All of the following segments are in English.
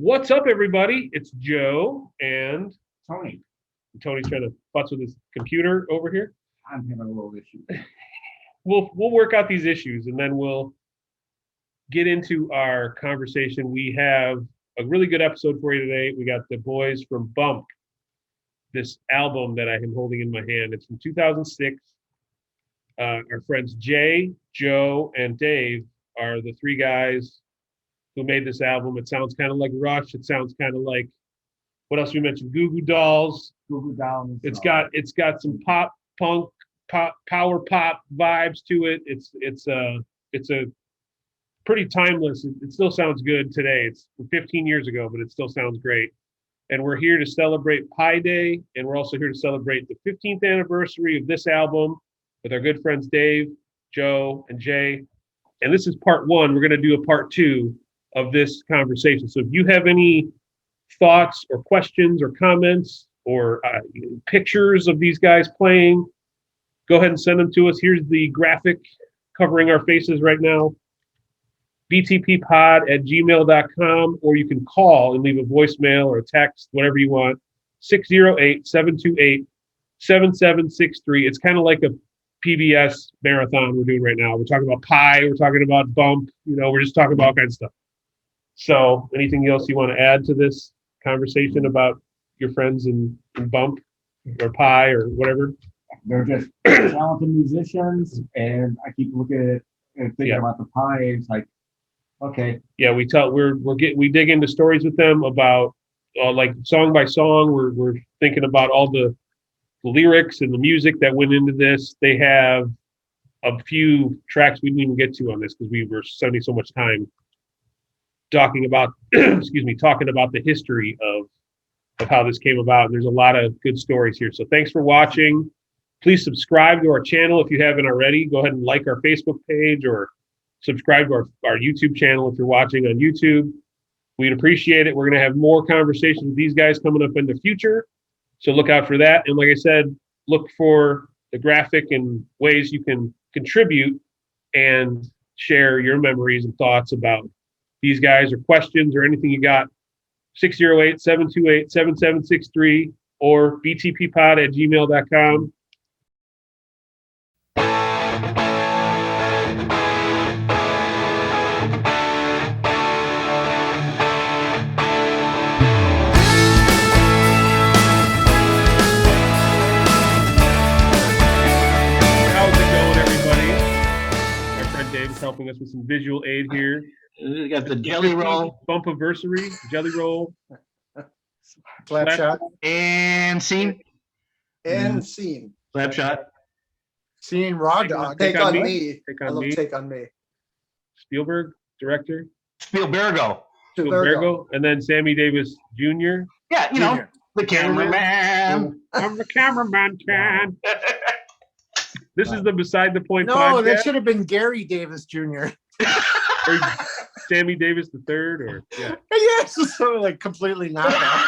What's up, everybody? It's Joe and Tony, Tony's trying to futz with his computer over here. I'm having a little issue. We'll work out these issues and then we'll get into our conversation. We have a really good episode for you today. We got the boys from Bump, this album that I am holding in my hand. It's from 2006. Our friends Jay, Joe, and Dave are the three guys who made this album. It sounds kind of like Rush. It sounds kind of like, what else we mentioned? Goo Goo Dolls. Goo Goo Dolls. It's got some pop punk, power pop vibes to it. It's a pretty timeless. It still sounds good today. It's 15 years ago, but it still sounds great. And we're here to celebrate Pi Day, and we're also here to celebrate the 15th anniversary of this album with our good friends Dave, Joe, and Jay. And this is part one. We're going to do a part two of this conversation. So if you have any thoughts or questions or comments or pictures of these guys playing, go ahead and send them to us. Here's the graphic covering our faces right now. btppod@gmail.com, or you can call and leave a voicemail or a text, whatever you want, 608-728-7763. It's kind of like a PBS marathon we're doing right now. We're talking about Pi, we're talking about Bump, we're just talking about all kinds of stuff. So anything else you want to add to this conversation about your friends in Bump or Pi or whatever? They're just talented musicians, and I keep looking at it and thinking about the Pi. It's like, okay. Yeah, we dig into stories with them about like song by song. We're thinking about all the lyrics and the music that went into this. They have a few tracks we didn't even get to on this because we were spending so much time talking about talking about the history of how this came about. And there's a lot of good stories here. So thanks for watching. Please subscribe to our channel if you haven't already. Go ahead and like our Facebook page or subscribe to our YouTube channel if you're watching on YouTube. We'd appreciate it. We're going to have more conversations with these guys coming up in the future. So look out for that. And like I said, look for the graphic and ways you can contribute and share your memories and thoughts about these guys or questions or anything you got. 608-728-7763 or btppod@gmail.com. Helping us with some visual aid here. We got the jelly roll, Bumpiversary, jelly roll, slap shot, and scene, scene, slap shot, scene, raw dog. Take on me. I love Take on Me. Spielberg, director. Spielbergo, and then Sammy Davis Jr. Yeah, the cameraman. I'm the cameraman, can. This is the Beside the Point podcast. No, that should have been Gary Davis Jr. Or Sammy Davis the Third, or yeah. Yes, so like completely not that.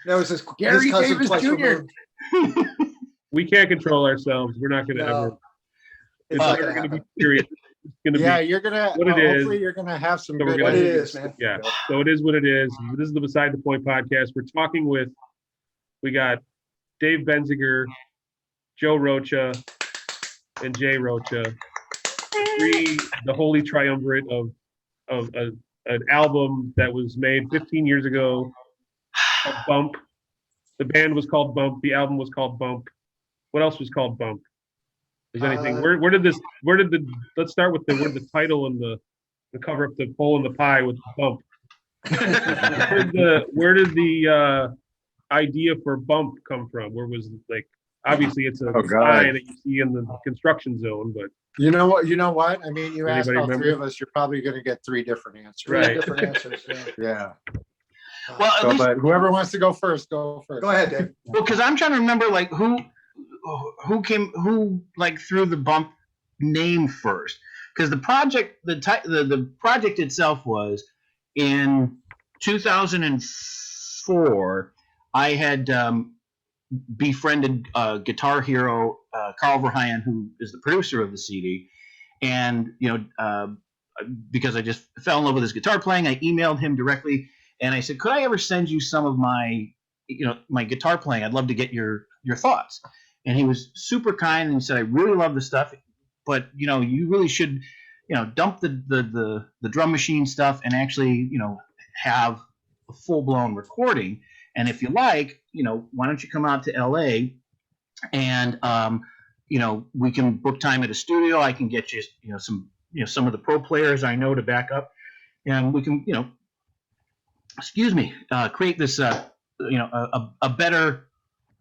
That was his Gary Davis Jr. We can't control ourselves. We're not going to ever. It's never going to be serious. It's going to be. You're gonna. What it is. Hopefully, you're gonna have some. So good what it is, man. Yeah. So it is what it is. This is the Beside the Point podcast. We're talking with. We got Dave Benziger, Joe Rocha, and Jay Rocha, the holy triumvirate of an album that was made 15 years ago, called Bump. The band was called Bump. The album was called Bump. What else was called Bump? Is anything? Let's start with where the title and the cover up the hole in the pie with Bump. Where did the idea for Bump come from? Where was obviously it's a sign that you see in the construction zone, but you know what? I mean, you asked all three of us, you're probably going to get three different answers. Right. Different answers. Yeah. Well, but whoever wants to go first, go first. Go ahead, Dave. Well, because I'm trying to remember who threw the Bump name first, because the project, the project itself was in 2004. I had befriended guitar hero Carl Verheyen, who is the producer of the CD, and because I just fell in love with his guitar playing, I emailed him directly and I said, could I ever send you some of my, my guitar playing? I'd love to get your thoughts. And he was super kind and said, I really love the stuff, but you really should, dump the drum machine stuff and actually, have a full blown recording. And if you like, why don't you come out to LA and, we can book time at a studio. I can get you, some of the pro players I know to back up, and we can, create this, a better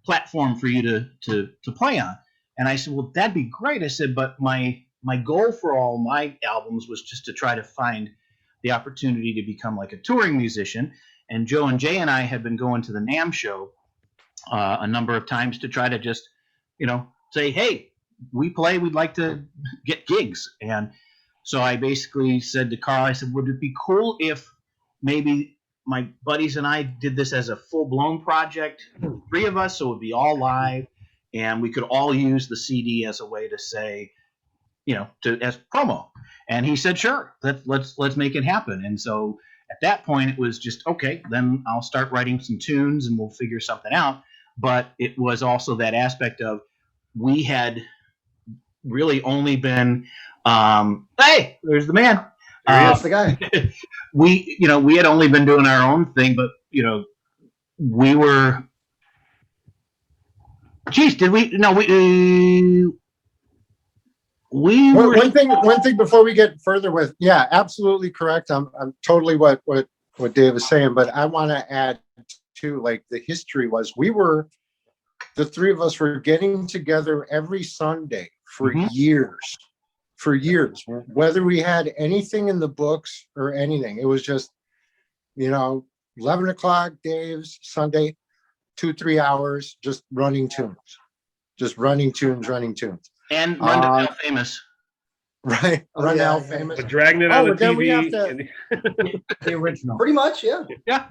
platform for you to play on. And I said, well, that'd be great. I said, but my goal for all my albums was just to try to find the opportunity to become like a touring musician. And Joe and Jay and I had been going to the NAMM show a number of times to try to just, say, hey, we play, we'd like to get gigs. And so I basically said to Carl, I said, would it be cool if maybe my buddies and I did this as a full-blown project, 3 of us, so it would be all live, and we could all use the CD as a way to say, as promo. And he said, sure, let's make it happen. And so at that point, it was just, okay, then I'll start writing some tunes and we'll figure something out. But it was also that aspect of we had really only been, hey, there's the man. That's the guy. We had only been doing our own thing, but, we were, geez, did we, no, we were. One thing before we get further with, yeah, absolutely correct. I'm totally what Dave is saying, but I want to add to, like, the history was the 3 of us were getting together every Sunday for years, whether we had anything in the books or anything. It was just, 11 o'clock, Dave's Sunday, 2-3 hours, just running tunes. And Run to Hell Famous. Right. Oh, Run yeah, Now yeah. Famous. But dragging it on the then we have TV. The original. Pretty much, yeah. Yeah.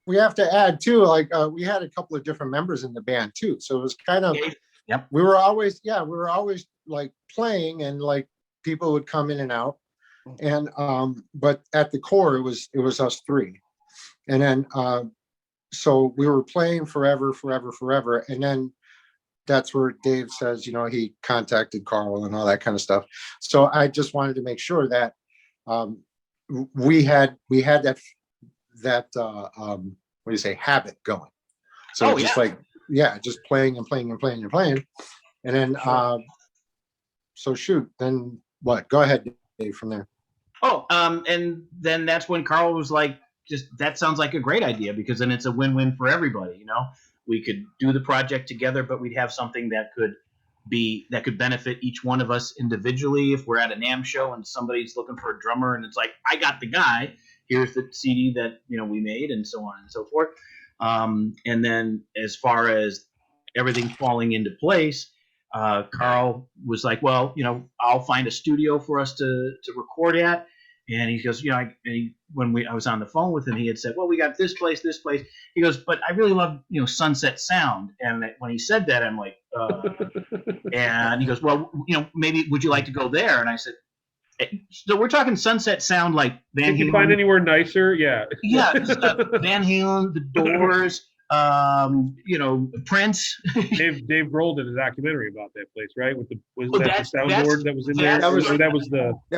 We have to add too, like, we had a couple of different members in the band too. So it was kind of, Yep. we were always like playing, and like people would come in and out. And, but at the core, it was us 3. And then, so we were playing forever. And then that's where Dave says, he contacted Carl and all that kind of stuff. So I just wanted to make sure that, we had that what do you say, habit going. So just just playing and playing. And then so shoot, then what? Go ahead, Dave, from there. And then that's when Carl was like, just, that sounds like a great idea, because then it's a win-win for everybody. We could do the project together, but we'd have something that could benefit each one of us individually. If we're at a NAMM show and somebody's looking for a drummer and it's like, I got the guy, here's the CD that, we made, and so on and so forth. And then as far as everything falling into place, Carl was like, well, I'll find a studio for us to record at. And he goes, when I was on the phone with him, he had said, well, we got this place. He goes, but I really love, Sunset Sound. And when he said that, I'm like, and he goes, well, maybe would you like to go there? And I said, so we're talking Sunset Sound, like Van Halen. Can you find anywhere nicer? Yeah. Yeah. Van Halen, The Doors, Prince. Dave Grohl did a documentary about that place, right? With the Well, the soundboard that was in there? That was- Or that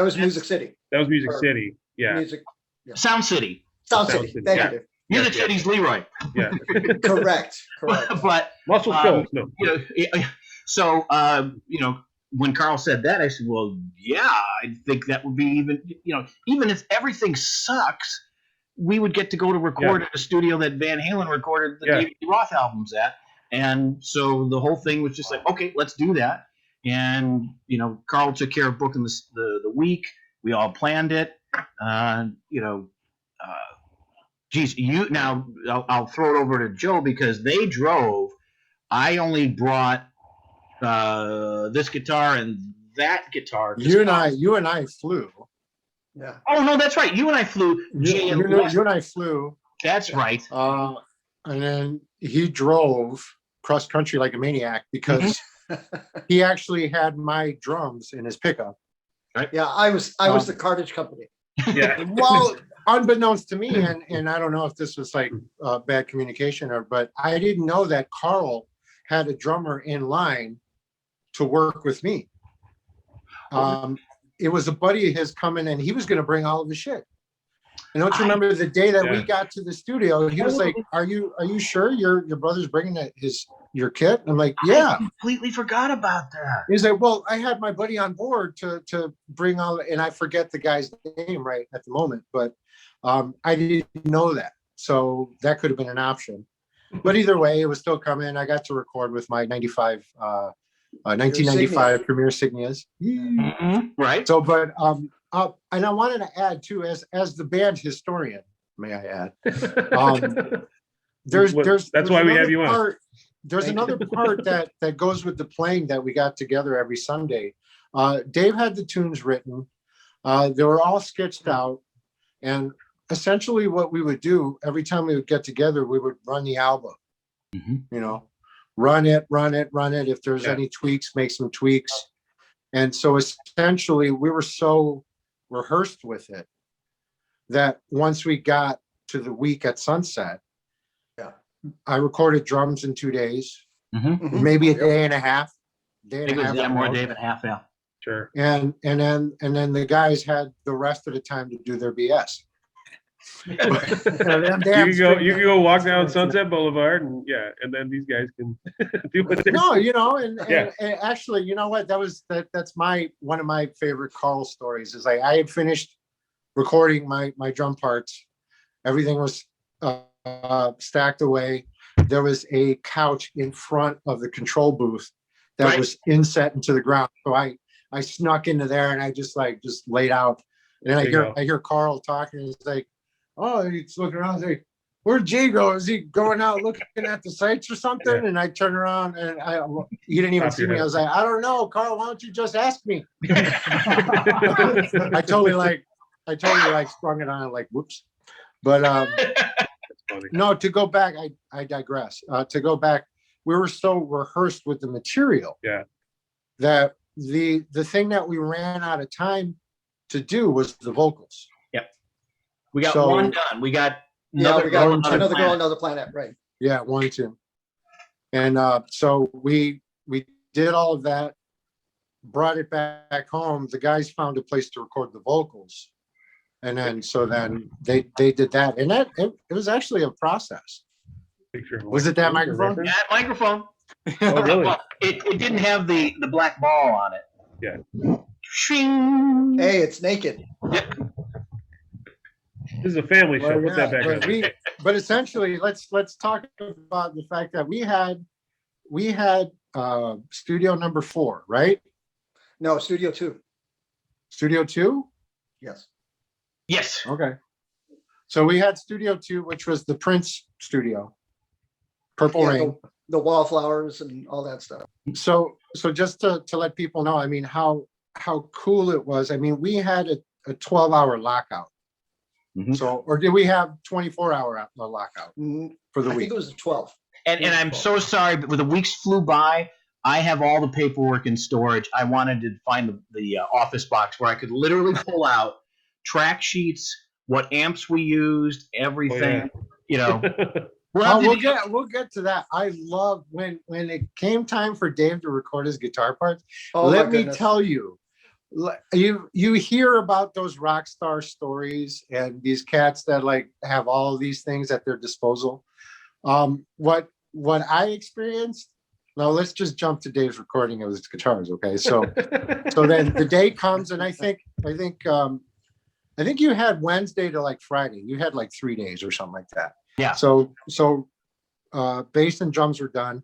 was Music City. Music Or- City. Yeah. Music. Sound City. Sound Sound City. City, Thank yeah. you. Music Yeah. City's Leroy. Yeah. Correct. But Muscle Shoals. No. So when Carl said that, I said, well, yeah, I think that would be even if everything sucks, we would get to go to record at a studio that Van Halen recorded the David Roth albums at. And so the whole thing was just like, okay, let's do that. And, Carl took care of booking the week. We all planned it. I'll throw it over to Joe, because they drove. I only brought this guitar and that guitar. You and I flew. Yeah. Oh no, that's right. You and I flew. Jay and Wes. You and I flew. That's right. And then he drove cross country like a maniac, because he actually had my drums in his pickup. Yeah, I was the cartage company. Yeah. Well, unbeknownst to me, and I don't know if this was like bad communication but I didn't know that Carl had a drummer in line to work with me. It was a buddy of his coming and he was going to bring all of his shit. And don't you remember the day that we got to the studio, he was like, are you sure your brother's bringing your kit? I'm like, yeah. I completely forgot about that. He's like, well, I had my buddy on board to bring all, and I forget the guy's name right at the moment, but I didn't know that. So that could have been an option. But either way, it was still coming. I got to record with my 1995 Premier Signias. Right. So, but and I wanted to add too, as the band historian, may I add, there's that's why we have you on. There's another part that goes with the playing that we got together every Sunday. Dave had the tunes written. They were all sketched out, and essentially what we would do every time we would get together, we would run the album. You know, run it. If there's any tweaks, make some tweaks. And so essentially we were so rehearsed with it that once we got to the week at Sunset, I recorded drums in 2 days, maybe a day and a half. It was more a day and a half, yeah. Sure. And then the guys had the rest of the time to do their BS. You can go walk down Sunset Boulevard and then these guys can do what they No, and actually, you know what? That's one of my favorite Carl stories is I had finished recording my drum parts. Everything was stacked away. There was a couch in front of the control booth that was inset into the ground. So I snuck into there and I just laid out. And I hear Carl talking. He's like, oh, he's looking around. He's like, where'd Jay go? Is he going out looking at the sites or something? Yeah. And I turn around and he didn't even see me. I was like, I don't know, Carl. Why don't you just ask me? I totally sprung it on like, whoops. But no, to go back, I digress. To go back, we were so rehearsed with the material that the thing that we ran out of time to do was the vocals. Yep. We got one done. We got another Girl on Another Planet, right? Yeah, 1, 2. And so we did all of that, brought it back home. The guys found a place to record the vocals. And then they did that. And it was actually a process. Was it that microphone? Yeah, microphone. Oh, really? Well, it didn't have the black ball on it. Yeah. Shing. Hey, it's naked. Yep. This is a family show. Put that back on. But essentially, let's talk about the fact that we had studio number 4, right? No, Studio 2. Studio 2? Yes. Yes. Okay. So we had Studio 2, which was the Prince studio. Purple Rain. The wallflowers and all that stuff. So just to let people know, I mean, how cool it was. I mean, we had a 12-hour lockout. So, or did we have 24-hour lockout for the week? I think it was 12. And I'm so sorry, but when the weeks flew by, I have all the paperwork in storage. I wanted to find the office box where I could literally pull out track sheets, what amps we used, everything. We'll get to that. I love when it came time for Dave to record his guitar parts. Oh, let me tell you, you hear about those rock star stories and these cats that have all of these things at their disposal. What I experienced. Now let's just jump to Dave's recording of his guitars. Okay, so then the day comes, and I think you had Wednesday to Friday. You had 3 days or something like that. Yeah. So bass and drums were done.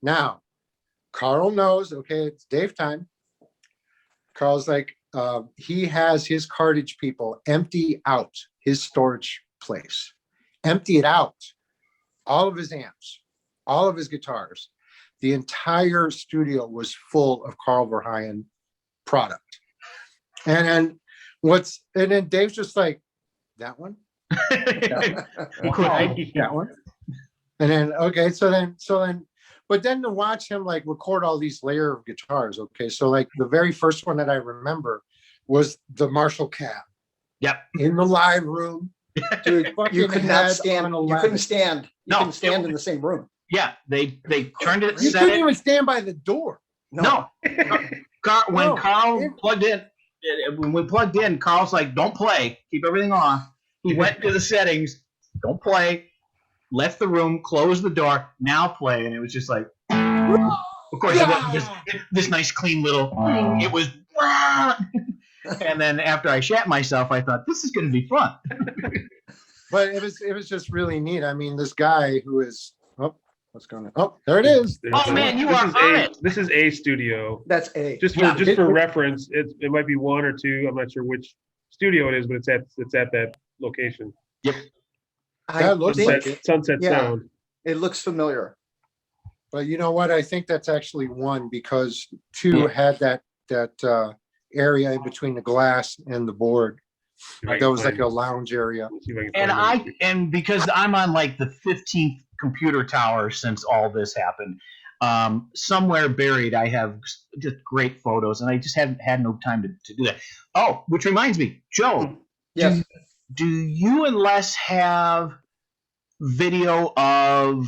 Now, Carl knows, okay, it's Dave time. Carl's he has his cartage people empty out his storage place. Empty it out. All of his amps, all of his guitars. The entire studio was full of Carl Verheyen product. And then Dave's just that one? That one? And then, okay, so then, but then to watch him record all these layer of guitars, okay, so the very first one that I remember was the Marshall Cab. Yep. in the live room. Dude, you Fucking could not head stand. on You 11. couldn't stand. You No, couldn't stand it- in the same room. Yeah, they turned it, You set couldn't it. even stand by the door. No, when No. Carl plugged in, when we plugged in, Carl's like, "Don't play, keep everything off." He went to the settings, "Don't play," left the room, closed the door, now play, and it was just like, of course, it wasn't this nice, clean little. It was, and then after I shat myself, I thought this is going to be fun. But it was just really neat. I mean, this guy who is what's going on? Oh, there it is. Oh, man, you are on it. This is a studio. That's A. Just for reference, it might be one or two. I'm not sure which studio it is, but it's at that location. That looks think like it. Sunset Yeah. Sound. it looks familiar. But you know what? I think that's actually one because two had that area in between the glass and the board. Right. That was like a lounge area. See if I can And find it. and because I'm on like the 15th computer tower since all this happened, somewhere buried I have just great photos, and I just haven't had no time to do that. Oh, which reminds me, Joe, Yes. do you and Les have video of?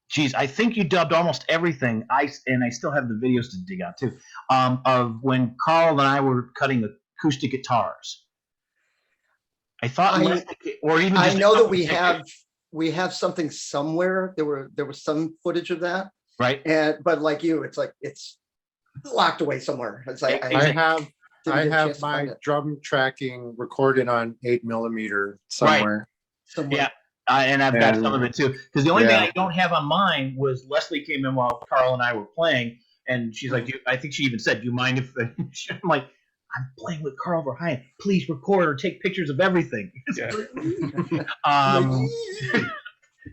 Geez, I think you dubbed almost everything. I still have the videos to dig out too. Of when Carl and I were cutting acoustic guitars. I thought, or even I just a know that couple we pictures, have something somewhere. There was some footage of that, right. but like you, it's like it's locked away somewhere. It's like I didn't I get a chance have to my find it drum tracking recorded on 8mm somewhere. somewhere. Yeah. And I've got And- some of it too. Because the only thing Yeah. I don't have on mine was Leslie came in while Carl and I were playing, and she's like, I think she even said, "Do you mind if?" I'm like, "I'm playing with Carl Verheyen. Please record or take pictures of everything." Yeah.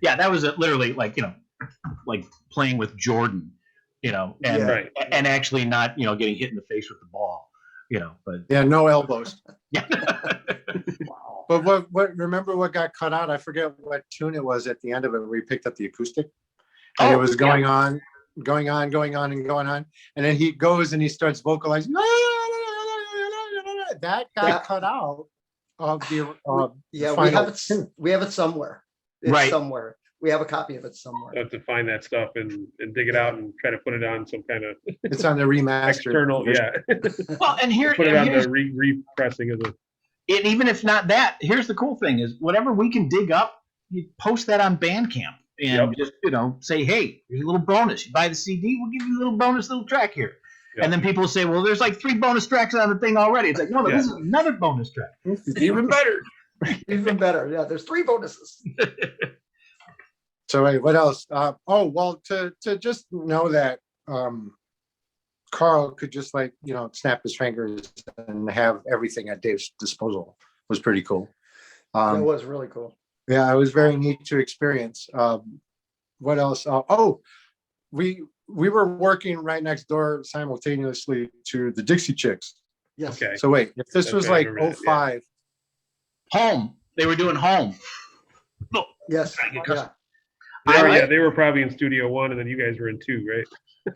Yeah, that was literally like like playing with Jordan, and Yeah. Right. and actually not getting hit in the face with the ball, but Yeah, no elbows. yeah. But what remember what got cut out? I forget what tune it was at the end of it where we picked up the acoustic. And it was going on, and then he goes and he starts vocalizing. That got cut out of the Yeah, final tune. we have it somewhere. It's Right. somewhere. We have a copy of it somewhere. I have to find that stuff and dig it out and try to put it on some kind of It's on the remastered external. version. Yeah. Well, and here, Put it and on here's, the repressing of the. and even if not that, here's the cool thing: is whatever we can dig up, you post that on Bandcamp and just say, "Hey, here's a little bonus. You buy the CD, we'll give you a little bonus, little track here." Yep. And then people will say, "Well, there's like 3 bonus tracks on the thing already." It's like, no, this is another bonus track. It's even better. Even better. Yeah, there's 3 bonuses. So wait, what else? To just know that Carl could just snap his fingers and have everything at Dave's disposal was pretty cool. That was really cool. Yeah, it was very neat to experience. What else? We were working right next door simultaneously to the Dixie Chicks. Yes. Okay. So wait, if this That's was right, I like remember that, 05, Home. They were doing home. Yes. Trying to get custom. They were probably in Studio 1, and then you guys were in 2,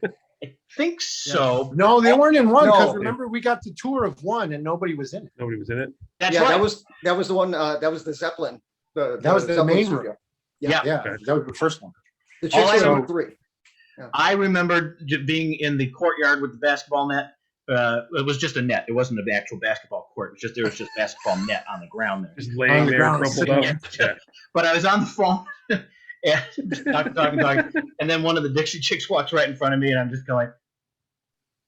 right? I think so. no, they weren't in 1 because No. remember we got the tour of 1 and nobody was in it. Nobody was in it. That's Yeah, right. that was the one. That was the Zeppelin. That was the Zeppelin main studio. room. Yeah. Yeah, Okay. that was the first one. The All Chicks I were know- in 3. I remember being in the courtyard with the basketball net. It was just a net. It wasn't an actual basketball court. There was just basketball net on the ground there. Just On laying the there, ground, crumpled sitting up. Yeah. But I was on the phone and just talking, and then one of the Dixie Chicks walks right in front of me, and I'm just going,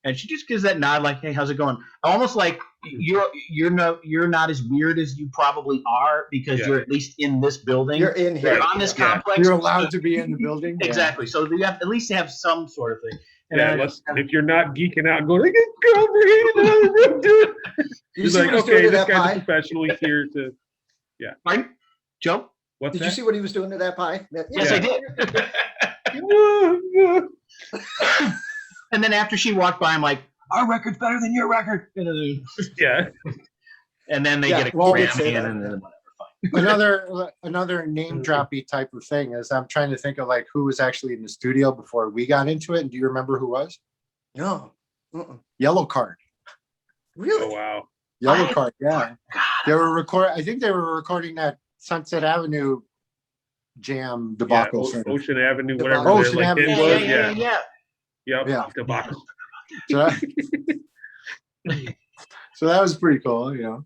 and she just gives that nod, like, "Hey, how's it going?" Almost like you're not as weird as you probably are because you're at least in this building. You're in here. You're on this Yeah. complex. You're allowed to be in the building. Yeah. Exactly. So you have at least have some sort of thing. And Yeah, I- if you're not geeking out and going, I get girl in another room, dude. You He's see like, what he's doing okay, to this that guy's a pie? professional. He's here to. Pardon? Joe? What's Did that? you see what he was doing to that pie? Yes, I did. And then after she walked by, I'm like, "Our record's better than your record." Yeah. And then they Yeah, get a well, gram we'd say in, that. and then whatever. Another name droppy type of thing is I'm trying to think of like who was actually in the studio before we got into it. And do you remember who was? No. Uh-uh. Yellow Card. Oh Really? wow. Yellow Card, yeah. They were I think they were recording that Sunset Avenue jam debacle. Yeah, thing. Ocean Avenue, Debacle. whatever Ocean their like Avenue. hit Yeah, was. yeah, yeah. Yep. Yeah. Debacle. So so that was pretty cool, you know.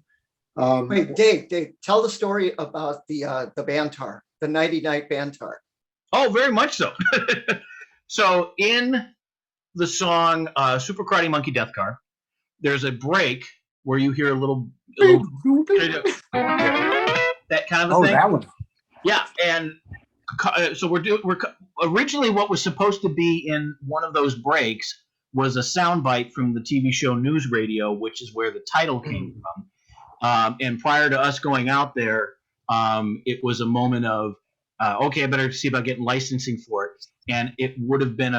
Wait, Dave, tell the story about the Bantar, the 90-night Bantar. Oh, very much so. So in the song Super Karate Monkey Death Car, there's a break where you hear a little that kind of a Oh, thing. that one. Yeah, and so we're originally what was supposed to be in one of those breaks was a soundbite from the TV show News Radio, which is where the title came from. And prior to us going out there, it was a moment of, okay, I better see about getting licensing for it. And it would have been,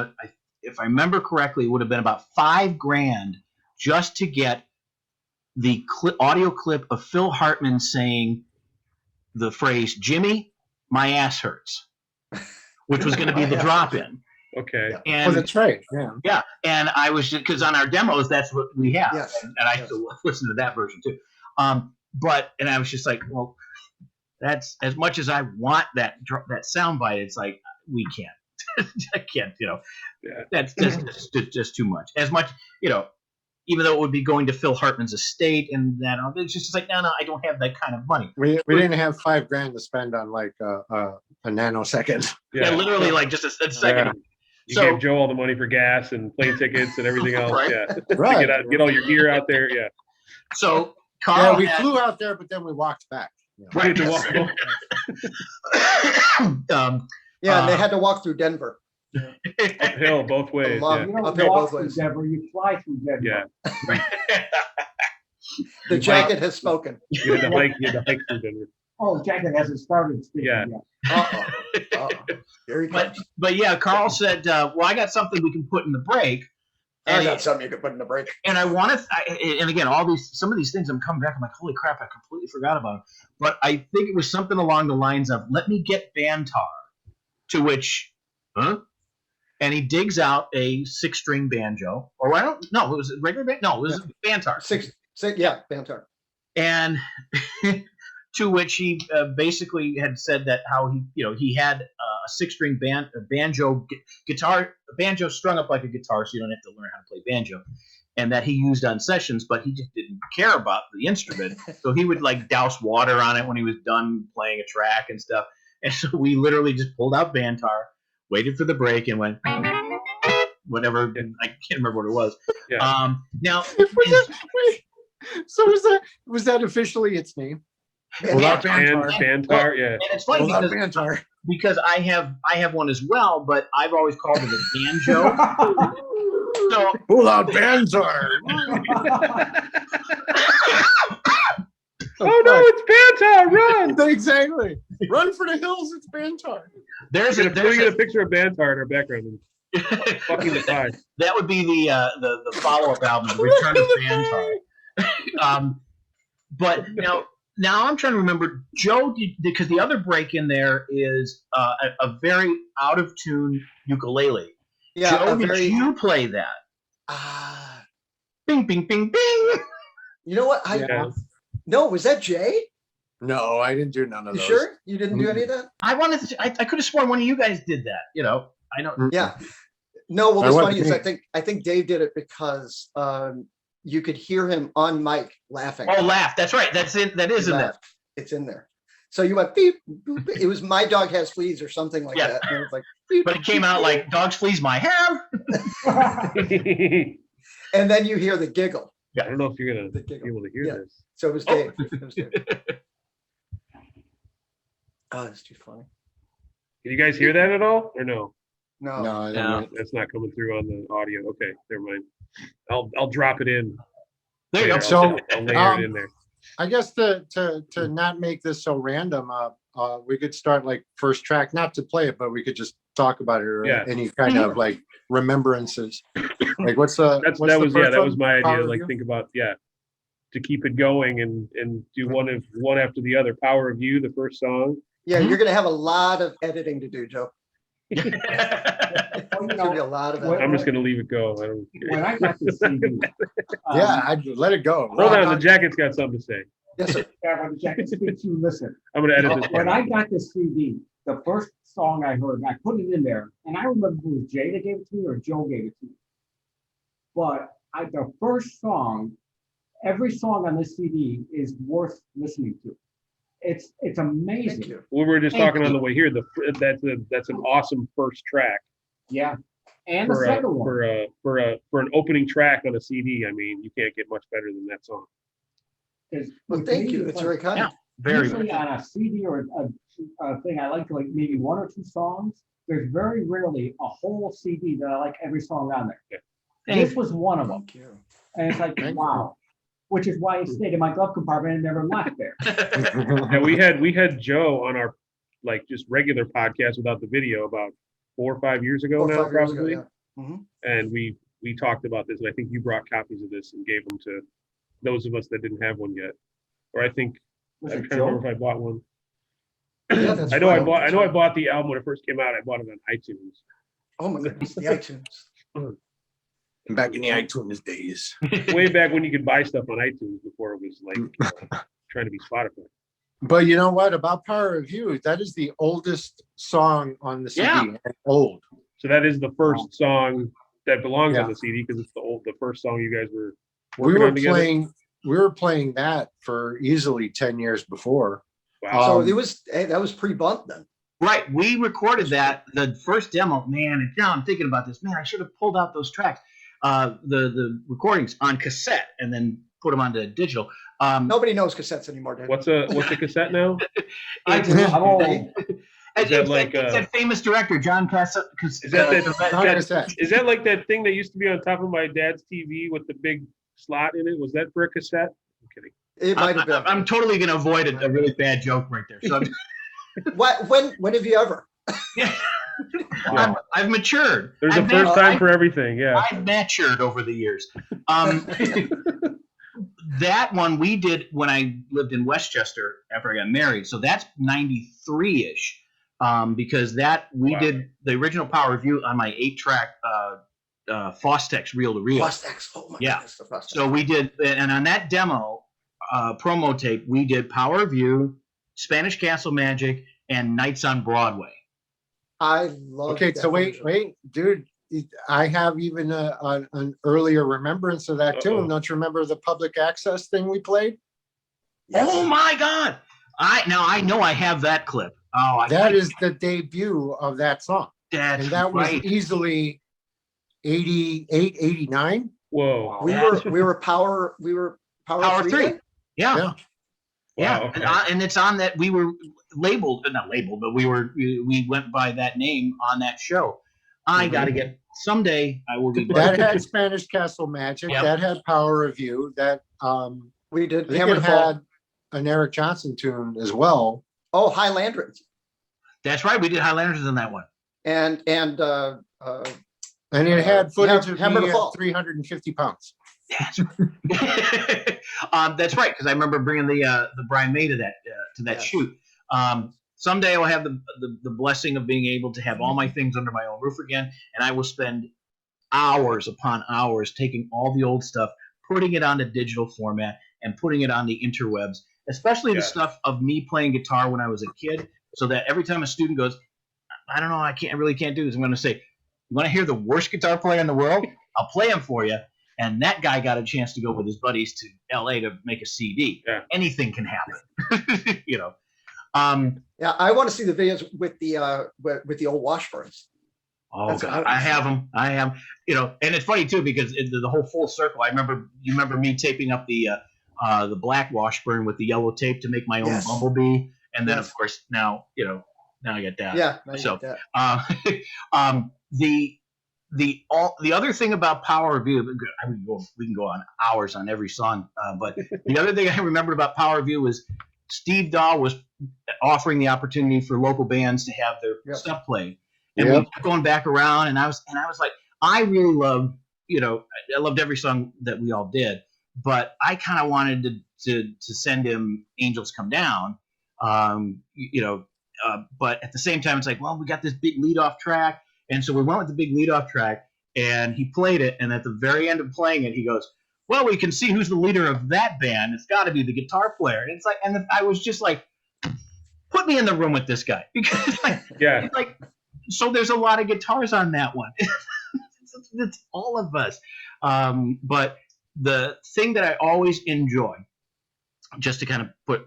if I remember correctly, it would have been about $5,000 just to get the audio clip of Phil Hartman saying the phrase, "Jimmy, my ass hurts," which was going to be the drop-in. Okay. Yeah. And Oh, that's right. Yeah. yeah, and I was just because on our demos that's what we have, Yes. and I Yes. still listen to that version too. And I was just like, well, that's as much as I want that soundbite. It's like we can't, I can't, you know, Yeah. that's just too much. As much, you know, even though it would be going to Phil Hartman's estate and that, it's just like no, I don't have that kind of money. We didn't have $5,000 to spend on like a nanosecond. Yeah, literally like just a second. Yeah. You So- gave Joe all the money for gas and plane tickets and everything else. Right. Yeah. Right. Get all your gear out there. Yeah. So Yeah, Carl, we had- flew out there, but then we walked back. You know. Right. To walk- Yeah, and they had to walk through Denver. Uphill both ways. long- Yeah. You don't Uphill walk both through ways. Denver, you fly through Denver. Yeah. The jacket has spoken. You had to hike through Denver. Oh, Jacket hasn't started speaking Yeah. yet. Uh-oh. Uh-oh. Here he comes. but yeah, Carl said, well, I got something we can put in the break. I And, got something you could put in the break. and I want to, and again, some of these things I'm coming back, I'm like, holy crap, I completely forgot about them. But I think it was something along the lines of, let me get Bantar. To which, huh? And he digs out a 6-string banjo. Or I don't know, it was a regular banjo? No, it was a Bantar. Six, yeah, Bantar. And to which he basically had said that how he had a 6-string banjo strung up like a guitar, so you don't have to learn how to play banjo, and that he used on sessions, but he just didn't care about the instrument, so he would like douse water on it when he was done playing a track and stuff. And so we literally just pulled out Bantar, waited for the break, and went whatever. And I can't remember what it was. Yeah. Now. So was that officially its name? Without Bantar. Bantar, yeah. And it's funny Without because Bantar. because I have one as well, but I've always called it a banjo. So Without Bantar. Oh no, it's Bantar! Run! Exactly. Run for the hills. It's Bantar. there's We're a, gonna there's get a a picture of Bantar in our background. Fucking the tie. that would be the follow-up album, Return of Bantar. But now I'm trying to remember, Joe, because the other break in there is a very out of tune ukulele. Yeah, Joe, a did very. you play that? Bing, bing, bing, bing. You know what? Yeah. No, was that Jay? No, I didn't do none of You those. sure you didn't do any of that? I wanted to. I could have sworn one of you guys did that. You know, I don't. Yeah. No. Well, I what's wasn't funny is me. I think Dave did it because you could hear him on mic laughing. Oh, laugh. That's right. That's it. That is He in there. laughed. It's in there. So you went beep, boop, beep. It was My Dog Has Fleas or something like Yeah. that. And it was like, beep, But it came out like dogs, fleas, my hair. and then you hear the giggle. I don't know if you're gonna The be giggle. able to hear Yeah. this. So it was Dave. It was Dave. Oh, that's too funny. Can you guys hear that at all, or no? No. No, I No. didn't. That's not coming through on the audio. Okay, never mind. I'll drop it in. There you go. Later. So, I'll layer it in there. I guess to not make this so random, we could start like first track, not to play it, but we could just talk about it or Yeah. any kind of like remembrances. Like what's the That what's the was first that one? was my idea. Power Like View? think about to keep it going and do one after the other. Power of You, the first song. Yeah, you're gonna have a lot of editing to do, Joe. There's gonna be a lot of What- that. I'm just gonna leave it go. I don't care. When I got this CD, Yeah, I'd let it go. Hold on, the jacket's got something to say. Yes, sir. when the jacket speaks, you listen. I'm gonna edit this. When I got this CD, the first song I heard, I put it in there, and I remember if it was Jay that gave it to me or Joe gave it to me. But the first song, every song on this CD is worth listening to. It's Thank amazing. you. We were just Thank talking on you. the way here. That's an awesome first track Yeah. And the for second one. for an opening track on a CD. I mean, you can't get much better than that song. is- Well, with thank me, you. It's very kind. Yeah. Very usually much. on a CD or a thing, I like like maybe one or two songs. There's very rarely a whole CD that I like every song on there. This was one of them. Thank you. And it's like, Thank you. wow. Which is why it stayed in my glove compartment and never left there. Yeah, we had Joe on our like just regular podcast without the video about 4 or 5 years ago 4 or now, 5 years ago, probably. yeah. Mhm. And we talked about this, and I think you brought copies of this and gave them to those of us that didn't have one yet. Or I think Was I'm it trying to remember Joe? if I bought one. Yeah, that's I know I right. bought the album when it first came out. I bought it on iTunes. Oh my goodness, the iTunes. Back in the iTunes days. Way back when you could buy stuff on iTunes before it was like trying to be Spotify. But you know what? About Power of You, that is the oldest song on the CD. Yeah. And old. So that is the first song that belongs on Yeah. the CD because it's the first song you guys were We working were on together. playing that for easily 10 years before. Wow. So Um, it was, hey, that was pre-bump then. Right. We recorded that, the first demo, man, and now I'm thinking about this. Man, I should have pulled out those tracks, the recordings on cassette and then put them onto digital. Nobody knows cassettes anymore, Dave. What's a cassette now? I'm old. Is that like, it's that famous director, John Cassett. Is that Not a cassette. is that like that thing that used to be on top of my dad's TV with the big slot in it? Was that for a cassette? I'm kidding. It might have been. I'm totally going to avoid a really bad joke right there. So When have you ever? I've matured. There's a I've first mat- time for everything. Yeah. I've matured over the years. That one we did when I lived in Westchester after I got married. So that's 93-ish. Because that we Wow. did the original Power Review on my 8-track Fostex reel to reel. Fostex. Oh my Yeah. goodness, the Fostex. So we did, and on that demo promo tape, we did Power View, Spanish Castle Magic, and Nights on Broadway. I love. Okay, that so wait, version. dude. I have even an earlier remembrance of that too. Uh-oh. Don't you remember the public access thing we played? Yes. Oh my God! I know I have that clip. Oh, That is the debut of that song. that's And that was right. easily 88, 89. Whoa. We were power Power 3. then? Yeah. Yeah. Yeah, Wow, okay. and it's on that. We were not labeled, but we went by that name on that show. I got to get someday. I will be. That had Spanish Castle Magic. Yep. That had Power Review. That We I did think Hammer it to Fall. had an Eric Johnson tune as well. Oh, Highlanders. That's right. We did Highlanders in that one. And And it had footage of Hammer to me Fall. at 350 pounds. That's right, because I remember bringing the Brian May to that Yes. shoot. Someday I'll have the blessing of being able to have all my things under my own roof again, and I will spend hours upon hours taking all the old stuff, putting it onto digital format, and putting it on the interwebs, especially the Yeah. stuff of me playing guitar when I was a kid, so that every time a student goes, I don't know, I really can't do this, I'm going to say, you want to hear the worst guitar player in the world? I'll play him for you. And that guy got a chance to go with his buddies to LA to make a CD. Yeah. Anything can happen, you know. yeah, I want to see the videos with the old Washburns. Oh That's God, what I have them. You know, and it's funny too because the whole full circle. You remember me taping up the black Washburn with the yellow tape to make my own Yes. Bumblebee, and then Yes. of course now I get that. Yeah. I So, get that. The other thing about Power Review, we can go on hours on every song, but the other thing I remembered about Power Review was Steve Dahl was offering the opportunity for local bands to have their Yep. stuff played, and Yep. we kept going back around, and I was like, I really loved, I loved every song that we all did, but I kind of wanted to send him Angels Come Down, but at the same time, it's like, well, we got this big lead off track. And so we went with the big leadoff track, and he played it. And at the very end of playing it, he goes, "Well, we can see who's the leader of that band. It's got to be the guitar player." And it's like, and I was just like, "Put me in the room with this guy," because like, so there's a lot of guitars on that one. it's all of us. But the thing that I always enjoy, just to kind of put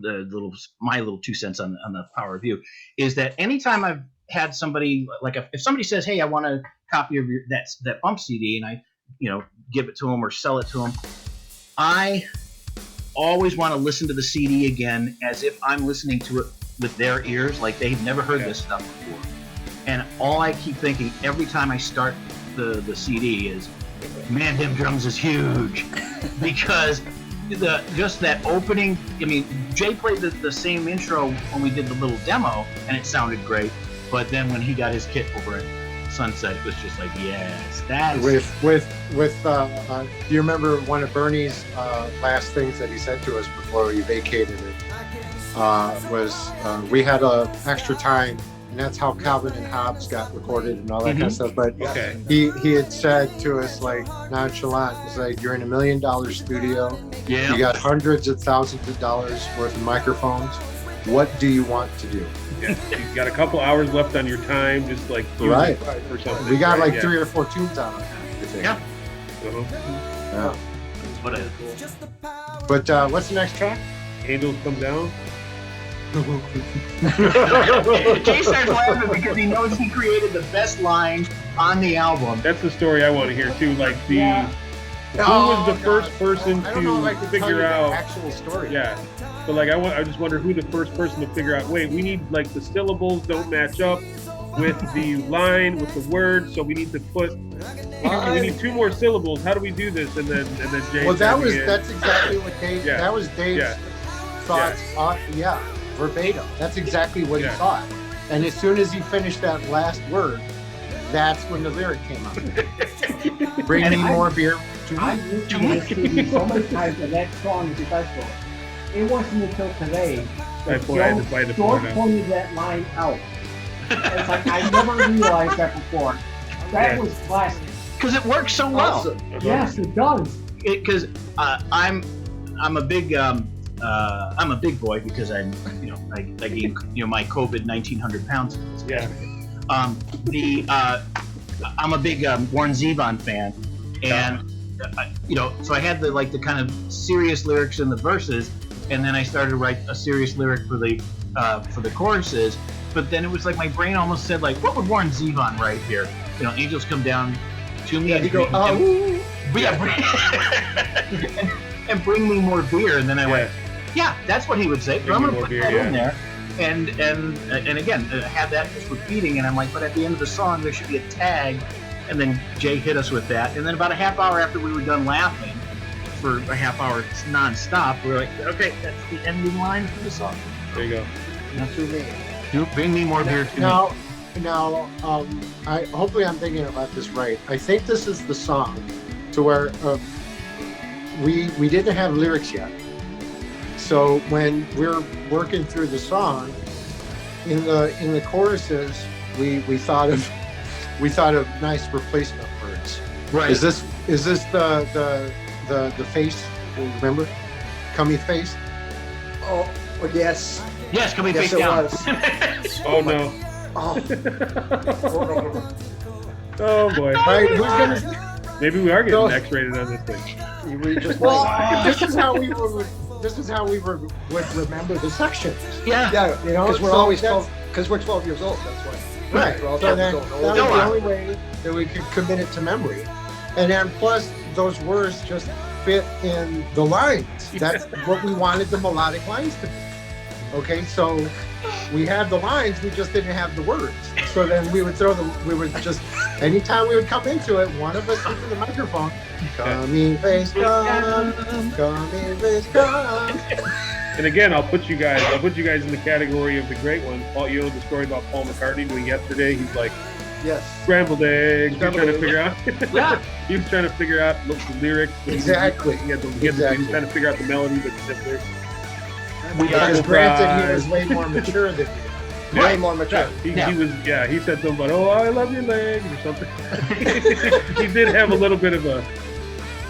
my little 2 cents on the power of you, is that anytime I've had somebody, like if somebody says, "Hey, I want a copy of that bump CD," and I, give it to them or sell it to them, I always want to listen to the CD again as if I'm listening to it with their ears, like they've never heard this stuff before. And all I keep thinking every time I start the CD is, "Man, them drums is huge," because just that opening. I mean, Jay played the same intro when we did the little demo, and it sounded great. But then when he got his kit over at Sunset, it was just like, yes, that's do you remember one of Bernie's last things that he said to us before he vacated it? Was we had extra time, and that's how Calvin and Hobbes got recorded and all that kind of stuff. But he had said to us, like, nonchalant, it's like, "You're in $1 million studio. Yeah. You got hundreds of thousands of dollars worth of microphones. What do you want to do?" Yeah, you got a couple hours left on your time, just like Right. or something. We got right? like 3 or 4 tunes on it, I think. Yeah. Uh-huh. What But what's the next track? Angels Come Down. Jay starts laughing because he knows he created the best line on the album. That's the story I want to hear too. Like who was the first person I don't know if I to can tell you figure the out? actual story. Yeah, but like I just wonder who the first person to figure out. Wait, we need, like, the syllables don't match up with the line, with the word, so we need to put. We need 2 more syllables. How do we do this? And then Jay. Well, that's exactly what Dave. Yeah. That was Dave's thoughts. Verbatim. That's exactly what he thought. And as soon as he finished that last word, that's when the lyric came out. Bring me more beer. I've listened to this CD so many times, and that song is special. It wasn't until today that George pointed that line out. It's like, I never realized that before. That was classic. Because it works so well. Awesome. Yes, it does. Because I'm a big boy because I gained my COVID 1,900 pounds. Yeah. I'm a big Warren Zevon fan, and so I had the kind of serious lyrics in the verses, and then I started to write a serious lyric for the choruses. But then it was like my brain almost said, like, what would Warren Zevon write here? Angels come down to me. Yeah, you go, oh. And bring me more beer. And then I went, yeah, that's what he would say. Bring I'm me going to more put beer, that in there. And again, have that just repeating. And I'm like, but at the end of the song, there should be a tag. And then Jay hit us with that. And then about a half hour after we were done laughing, for a half hour nonstop, we were like, okay, that's the ending line for the song. There you go. Not too late. Bring me more beer to me. Now, hopefully I'm thinking about this right. I think this is the song to where we didn't have lyrics yet. So when we're working through the song, in the choruses, we thought of nice replacement words. Right. Is this the face? Remember, Cummy face? Oh, yes. Yes, can we Yes, face it down? was. Oh no. Oh. Oh boy. All right, who's gonna? Maybe we are getting So- X-rated on this thing. We just Well, this is how we would remember the sections. Yeah. yeah, You know, because we're so always that's- 12. Because we're 12 years old. That's why. Right. We're all So that 12 was years old. the Go on. only way that we could commit it to memory. And then plus those words just fit in the lines. That's what we wanted the melodic lines to be. Okay, so we had the lines, we just didn't have the words. So then we would just, anytime we would come into it, one of us into the microphone, come face come come. And again, I'll put you guys in the category of the great ones. Paul, the story about Paul McCartney doing Yesterday. He's like, Yes. scrambled eggs. He was Scrambled trying to eggs. figure out. Yeah. He was trying to figure out the lyrics. Exactly. He was Exactly. trying to figure out the melody, but simpler. Because granted, he was way more mature than me. way more mature. He was, he said something about, oh, I love your legs or something. He did have a little bit of a,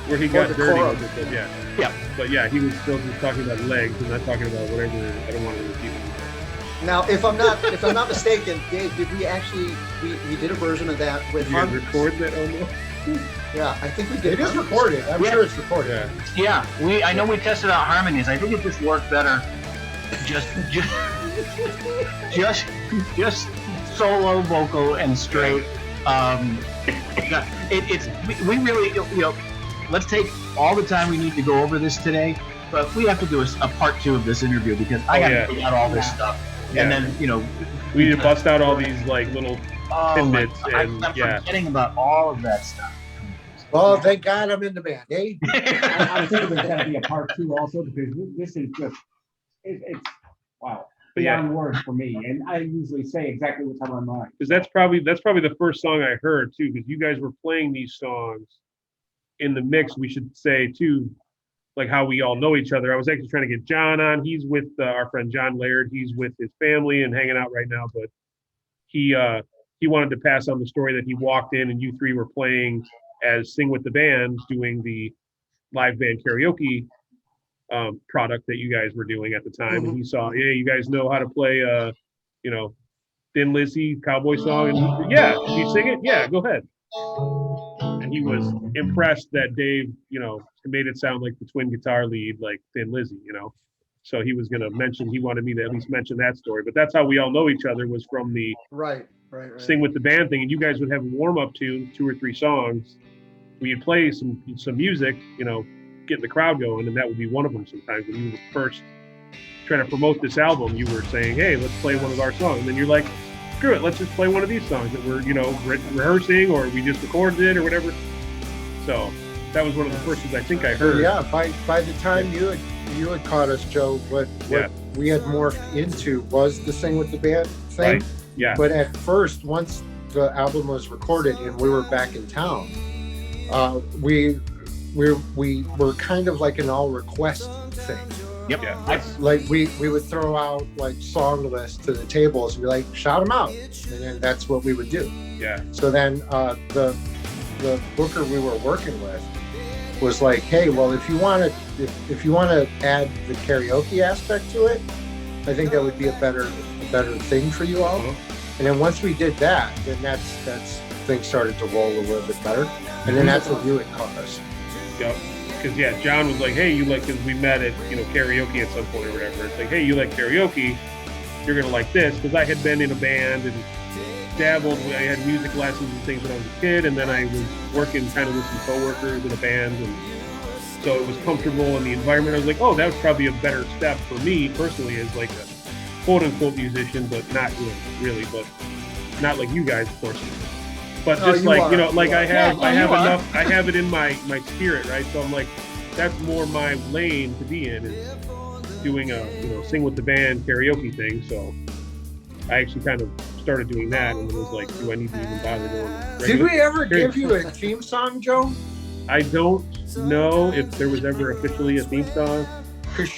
where he got dirty with it, but Yeah. But yeah, he was still just talking about legs and not talking about whatever, I don't want to repeat it. Now, if I'm not mistaken, Dave, did we actually we did a version of that with Did you guys harmonies? record that almost? Yeah, I think we did. It is harmonies. recorded. I'm sure it's recorded. Yeah. I know we tested out harmonies. I think it just worked better. Just solo vocal and straight. We really, let's take all the time we need to go over this today, but we have to do a part 2 of this interview because I got to figure out all this stuff. Yeah. And then, We need to bust out all these like little tidbits I'm forgetting about all of that stuff. Well, thank God I'm in the band, eh? I'm thinking there's gotta be a part 2 also, because this is just, it's, wow, But yeah. beyond words for me, and I usually say exactly what's on my mind. because that's probably the first song I heard too, because you guys were playing these songs in the mix. We should say too, like how we all know each other. I was actually trying to get John on. He's with our friend John Laird. He's with his family and hanging out right now, but he wanted to pass on the story that he walked in and you three were playing as Sing with the Band, doing the live band karaoke product that you guys were doing at the time. And he saw, yeah, you guys know how to play Thin Lizzy cowboy song, and can you sing it? Yeah, go ahead. And he was impressed that Dave, made it sound like the twin guitar lead, like Thin Lizzy, So he was gonna mention, he wanted me to at least mention that story. But that's how we all know each other, was from the Right. Sing with the Band thing. And you guys would have a warm up tune, 2 or 3 songs. We'd play some music, getting the crowd going, and that would be one of them. Sometimes when you were first trying to promote this album, you were saying, hey, let's play one of our songs, and then you're like, screw it, let's just play one of these songs that we're rehearsing, or we just recorded it or whatever. So that was one of the first things I think I heard. Yeah, by the time you had caught us, Joe, what we had morphed into was the Sing with the Band thing. Right. Yeah. But at first, once the album was recorded and we were back in town, we were kind of like an all request thing. Yep. Yeah. Like we would throw out like song lists to the tables and be like, shout them out, and then that's what we would do. Yeah. So then the booker we were working with was like, hey, well, if you want to add the karaoke aspect to it, I think that would be a better thing for you all. And then once we did that, then that's things started to roll a little bit better. And then that's what you had caught us. Yep. Because John was like, hey, you like, because we met at karaoke at some point or whatever. It's like, hey, you like karaoke, you're gonna like this, because I had been in a band and dabbled. I had music lessons and things when I was a kid, and then I was working kind of with some coworkers in a band, and so it was comfortable in the environment. I was like, oh, that was probably a better step for me personally, as like a quote unquote musician, but not really, but not like you guys, of course. But just I have it in my spirit, right? So I'm like, that's more my lane to be in, is doing a Sing with the Band karaoke thing. So I actually kind of started doing that, and it was like, do I need to even bother doing Did we ever give you a theme song, Joe? I don't know if there was ever officially a theme song. Because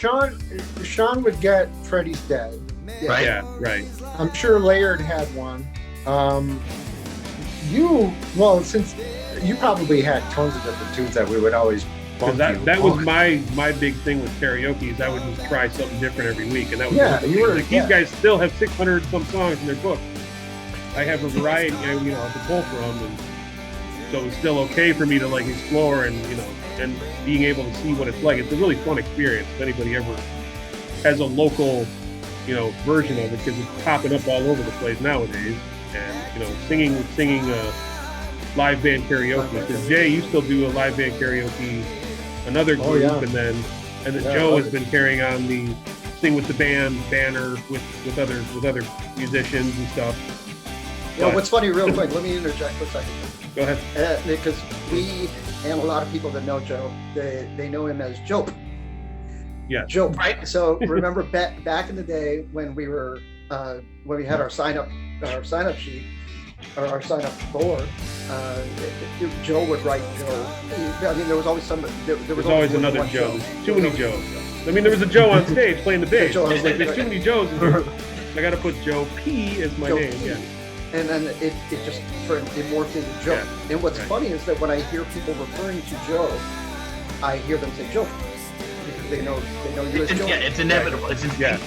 Sean would get Freddy's Dead. Right. Yeah, right. I'm sure Laird had one. Since you probably had tons of different tunes that we would always bump Because you that was on. my big thing with karaoke, is I would just try something different every week, and that was these guys still have 600 some songs in their book. I have a variety, to pull from, and so it's still okay for me to like explore and and being able to see what it's like. It's a really fun experience. If anybody ever has a local version of it, because it's popping up all over the place nowadays, and singing live band karaoke. Because Jay, you still do a live band karaoke, another group, and then Joe has been carrying on the Sing with the Band banner with other musicians and stuff. What's funny, real quick, let me interject for a second. Go ahead. Because we and a lot of people that know Joe, they know him as Joe. Yeah. Joe. Right. So remember back in the day when we were when we had our sign up sheet, or our sign up board, Joe would write Joe. I mean, there was always somebody. There was always another Joe. Too many Joes. I mean, there was a Joe on stage playing the bass. I was like, there's too many Joes in here. I gotta put Joe P as my Joe name. P. Yeah. And then it just it morphed into Joe. Yeah, And what's right. funny is that when I hear people referring to Joe, I hear them say Joe because they know you as Joe. Yeah, it's inevitable. It's Yeah.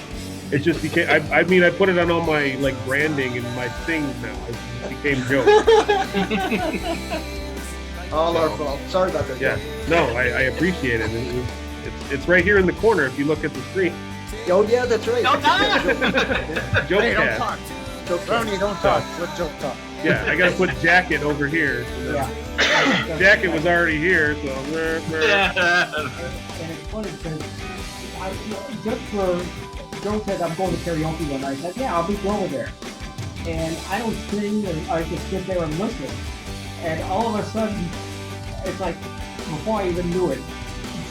It just became. I mean, I put it on all my like branding and my things now. It just became Joe. All our fault. Sorry about that. Yeah. No, I appreciate it. It's right here in the corner if you look at the screen. Oh yeah, that's right. No, Joe Hey, don't Cast. talk. Joe Brownie, don't talk. Let Joe talk. Yeah, I gotta put jacket over here. So Yeah. jacket was already here, so. And it's funny because just for Joe said I'm going to karaoke one night. I said, yeah, I'll be going there. And I don't sing, and I just sit there and listen. And all of a sudden, it's like before I even knew it,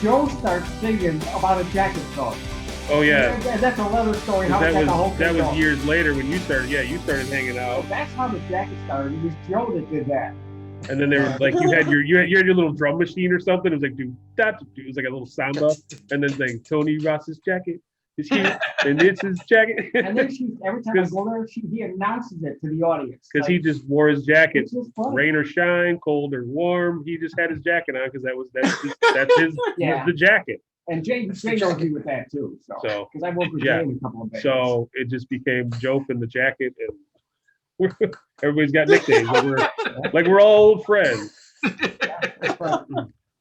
Joe starts singing about a jacket song. Oh yeah. And that's another story. How That we got the whole was thing going. years later when you started. Yeah, you started hanging So out, that's how the jacket started. It was Joe that did that. and then there was like you had your little drum machine or something. It was like it was like a little samba, and then like Tony Ross's jacket is here, and it's his jacket. And then every time I go there, he announces it to the audience. Because he just wore his jacket, It's just funny. rain or shine, cold or warm. He just had his jacket on because that's his Yeah. the jacket. And Jay knows me with that too. So So, because I worked with yeah. Jay in a couple of bands. So it just became Joe in the jacket, and everybody's got nicknames. We're all old friends. That's right.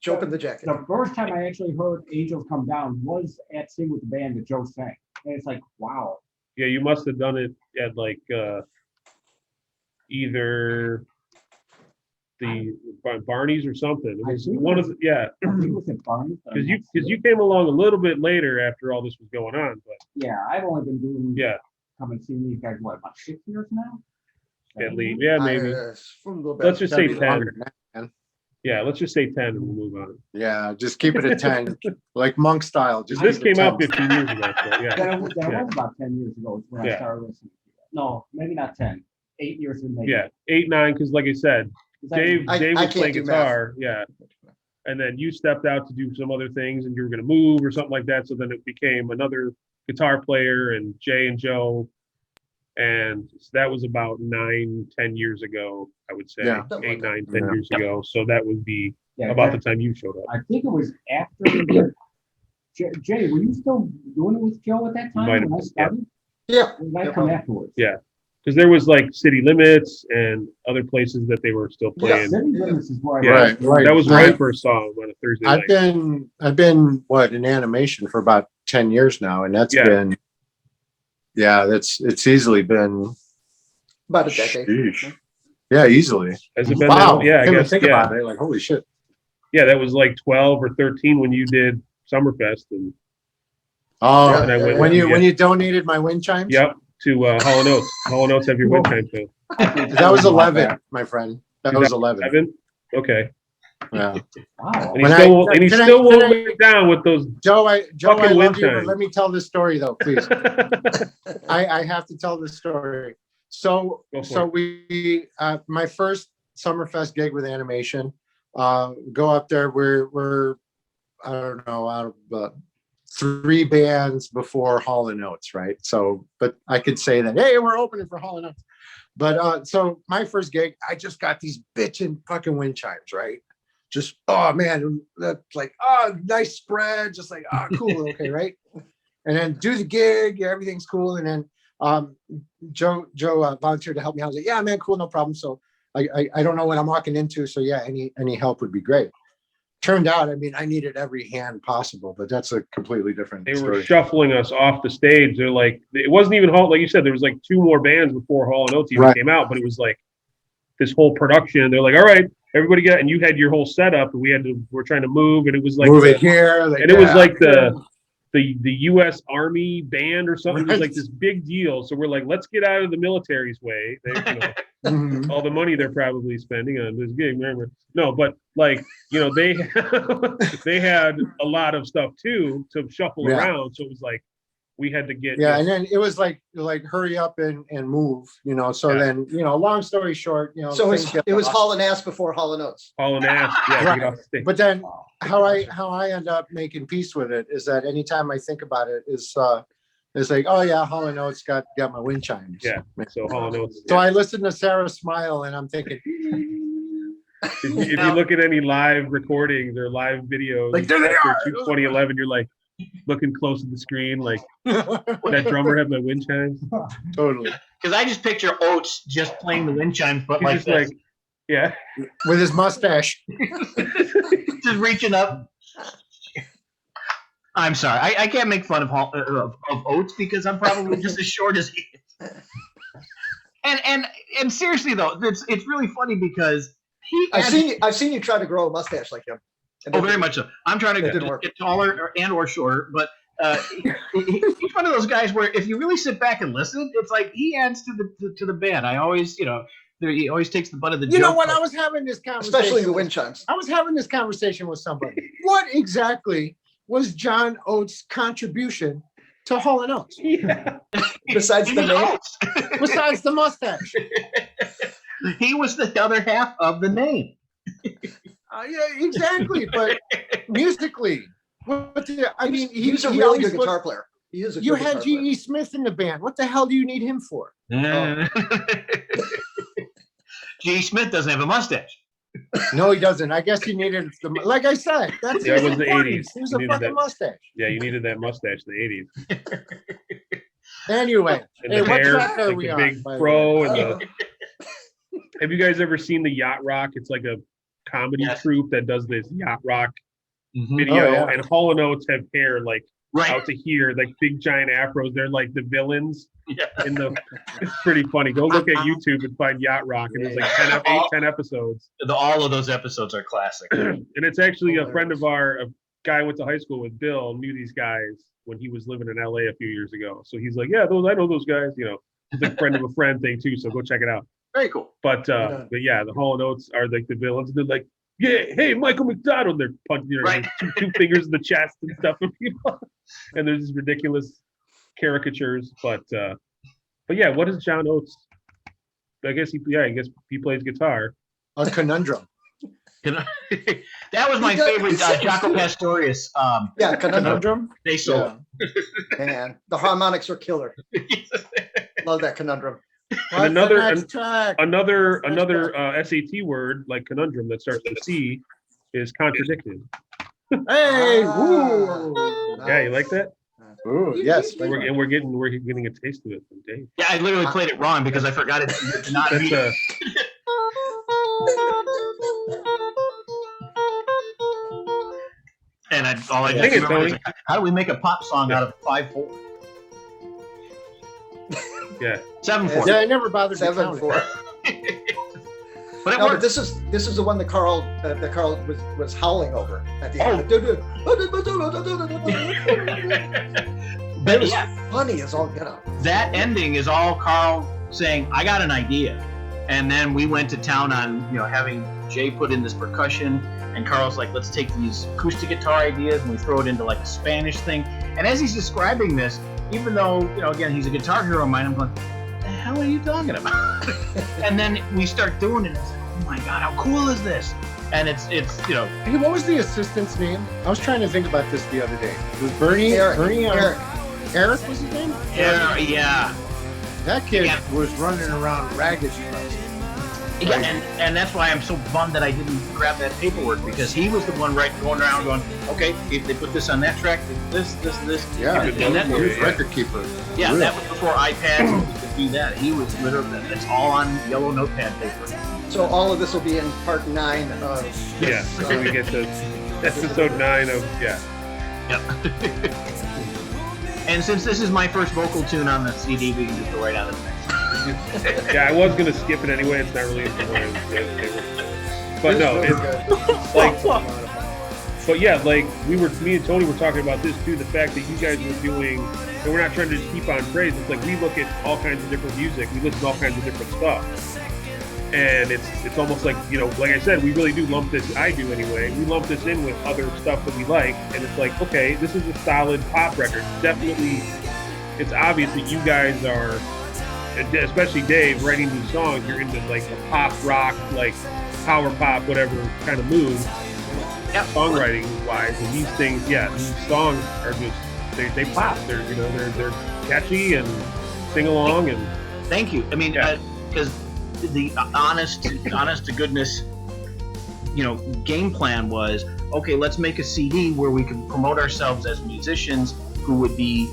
Joe in the jacket. The first time I actually heard Angels Come Down was at Sing with the Band that Joe sang. And it's like, wow. Yeah, you must have done it at like either the Barney's or something. It I was think one it of the, yeah, He was at Barnes. because you came along a little bit later after all this was going on, but Yeah, I've only been doing yeah, come and see these guys what about 6 years now? at least yeah maybe. From a little bit. Let's just say Gotta be 10. longer than that, man. Yeah, let's just say 10 and we'll move on. Yeah, just keep it at 10, like monk style. Just This keep it came out 10. 15 years ago, so yeah. That was Yeah. about 10 years ago is when I Yeah. started listening to it. No, maybe not 10. 8 years in maybe. Yeah, 8, 9, because like I said, 'Cause I- Dave I was can't playing do math. guitar, yeah. And then you stepped out to do some other things and you were gonna move or something like that. So then it became another guitar player and Jay and Joe. And that was about 9, 10 years ago, I would say. Yeah. 8, 9, 10 Yeah. years ago. So that would be yeah, about the time you showed up. I think it was after. Jay, were you still doing it with Joe at that time Might when I have, started? Yeah. Or did I Yep. come afterwards? Yeah. Because there was like City Limits and other places that they were still Yeah. playing. City Limits is where I Yeah. was. Right. That was my first song on a Thursday I've night. been what in animation for about 10 years now, and that's Yeah. been it's easily been About a decade. sheesh. Yeah, easily. Has it been Wow. that? Yeah, I Can't even guess. think Yeah. about it. Like holy shit. Yeah, that was like 12 or 13 when you did Summerfest. And Oh, Yeah, and I went when with you when you donated my wind chimes. Yep, to Hall & Oates. Hall & Oates have your wind chime too. That was 11, my friend. That was 11. Evan? Okay. Yeah. Wow. And he When still, I- and he can I- still can won't I- let it down with those. Joe, I Fucking wind love you, but chimes. let me tell this story though, please. I have to tell this story. So Go for so it. we my first Summerfest gig with animation, go up there. We're I don't know, out of 3 bands before Hall & Oates, right? So, but I could say that, hey, we're opening for Hall & Oates. But so my first gig, I just got these bitchin' fucking wind chimes, right? Just, oh man, that's like, oh, nice spread, just like, oh, cool, okay, right? And then do the gig, everything's cool. And then Joe volunteered to help me. I was like, yeah, man, cool, no problem. So I don't know what I'm walking into. So yeah, any help would be great. Turned out, I mean, I needed every hand possible, but that's a completely different They were story. shuffling us off the stage. They're like, it wasn't even Hall, like you said, there was like 2 more bands before Hall & Oates even Right. came out, but it was like this whole production. They're like, all right, everybody get, and you had your whole setup, and we're trying to move, and it was like, Move it here. Like, and it was yeah. like the U.S. Army band or something. It was Right. like this big deal. So we're like, let's get out of the military's way. They, Mhm. all the money they're probably spending on this gig. Remember? No, but like, they they had a lot of stuff too to shuffle Yeah. around. So it was like we had to get Yeah, and then it was like hurry up and move, So Yeah. then, long story short, So things get it was lost. Hall and Ass before Hall and Oates. Hall and Ass. Yeah, Right. get off the stage. But then how I end up making peace with it is that anytime I think about it is It's like, oh yeah, Hall & Oates got my wind chimes. Yeah. So Hall & Oates. So I listened to Sarah Smile, and I'm thinking, If you look at any live recordings or live videos, Like, there they after are! 2011, you're like looking close at the screen, like that drummer have my wind chimes. totally Because I just picture Oates just playing the wind chimes, but He's like just this. like, yeah. with his mustache. Just reaching up. I'm sorry, I can't make fun of Oates because I'm probably just as short as he is. And seriously though, it's really funny because I've seen you try to grow a mustache like him. Oh, very much so. I'm trying to get taller or shorter, but he's one of those guys where if you really sit back and listen, it's like he adds to the band. I always, he always takes the butt of the joke. You know what? I was having this conversation, Especially the wind chimes. I was having this conversation with somebody. What exactly was John Oates' contribution to Hall & Oates? Yeah. Besides the name, Besides the mustache. He was the other half of the name. Yeah, exactly. But musically, he was a really good guitar player. He is a You good had guitar player. G.E. Smith in the band. What the hell do you need him for? G.E. Smith doesn't have a mustache. No, he doesn't. I guess he needed like I said. That's Yeah, it was the 80s. 80s. He was You a needed fucking that. mustache. Yeah, you needed that mustache in the 80s. Anyway, And hey, the what hair, track are like we the on? big by the fro way? and the. Have you guys ever seen the Yacht Rock? It's like a comedy Yes. troupe that does this Yacht Rock Mhm. video, Oh, yeah. and Hall & Oates have hair like Right. out to here, like big giant afros. They're like the villains Yeah. in the. It's pretty funny. Go look at YouTube and find Yacht Rock, and there's like 10 episodes. All of those episodes are classic. And it's actually a friend of a guy I went to high school with, Bill, knew these guys when he was living in LA a few years ago. So he's like, yeah, I know those guys. It's like friend of a friend thing too. So go check it out. Very cool. But yeah, the Hall & Oates are like the villains. They're like, yeah, hey, Michael McDonald. They're punching Right. two fingers in the chest and stuff. And there's these ridiculous caricatures. But yeah, what is John Oates? I guess he plays guitar. A conundrum. That was my He does- favorite Jaco Pastorius Yeah, conundrum. Conundrum? day solo. Man, the harmonics are killer. Love that conundrum. And another track? another SAT word like conundrum that starts with C is contradicted. Hey, Ah, ooh. Yeah, you like that? Ooh, yes. We're getting a taste of it from Dave. Yeah, I literally played it wrong because I forgot it to not That's be. And all I Sing just it, remember is, Tony. how do we make a pop song out of 5/4? Yeah. 7/4. Yeah, I never bothered to count 7/4. it. But it No, but works. this is the one that Carl was howling over at the end. It But was yeah, funny as all get out. that ending is all Carl saying, I got an idea. And then we went to town on, having Jay put in this percussion, and Carl's like, let's take these acoustic guitar ideas and we throw it into like a Spanish thing. And as he's describing this, even though, again, he's a guitar hero of mine, I'm going, what the hell are you talking about? And then we start doing it, and it's like, oh my God, how cool is this? And it's Hey, what was the assistant's name? I was trying to think about this the other day. It was Bernie. Eric. Bernie. Eric. Eric was his name? yeah. That kid Yeah. was running around ragged. Yeah, and that's why I'm so bummed that I didn't grab that paperwork, because he was the one going around going, okay, if they put this on that track, this. Yeah, And that he was, was record keeper. yeah, Really? that was before iPads and we could do that. He was literally, it's all on yellow notepad paper. So all of this will be in part 9 of Yeah. So we get to episode 9 of Yep. And since this is my first vocal tune on the CD, we can just go right on to the next. Yeah, I was gonna skip it anyway. It's not really important. But no, It's it's really good. like, but yeah, like me and Tony were talking about this too. The fact that you guys were doing, and we're not trying to just keep on praise. It's like we look at all kinds of different music. We listen to all kinds of different stuff, and it's almost like like I said, we really do lump this. I do anyway. We lump this in with other stuff that we like, and it's like, okay, this is a solid pop record. Definitely, it's obvious that you guys are. Especially Dave, writing these songs, you're into like a pop rock, like power pop, whatever kind of mood, Yep. songwriting wise. And these things, these songs are just, they pop. They're catchy and sing along and. Thank you. I mean, because the honest to goodness, game plan was, okay, let's make a CD where we can promote ourselves as musicians who would be,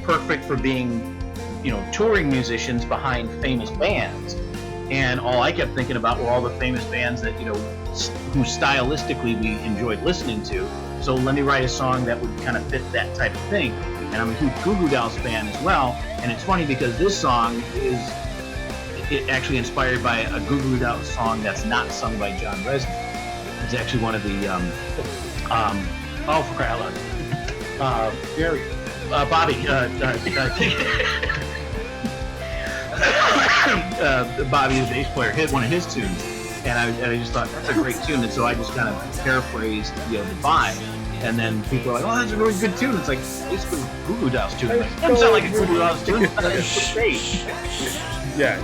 perfect for being, touring musicians behind famous bands. And all I kept thinking about were all the famous bands that, who stylistically we enjoyed listening to. So let me write a song that would kind of fit that type of thing. And I'm a huge Goo Goo Dolls fan as well. And it's funny because this song is actually inspired by a Goo Goo Dolls song that's not sung by John Resnick. It's actually one of the, for crying out loud. Gary. Bobby. Bobby, the bass player, hit one of his tunes. And I just thought, that's a great tune. And so I just kind of paraphrased, the vibe. And then people are like, oh, that's a really good tune. It's like, it's a Goo Goo Dolls tune. Like, it doesn't sound like a Goo Goo Dolls tune. It's great. Yeah.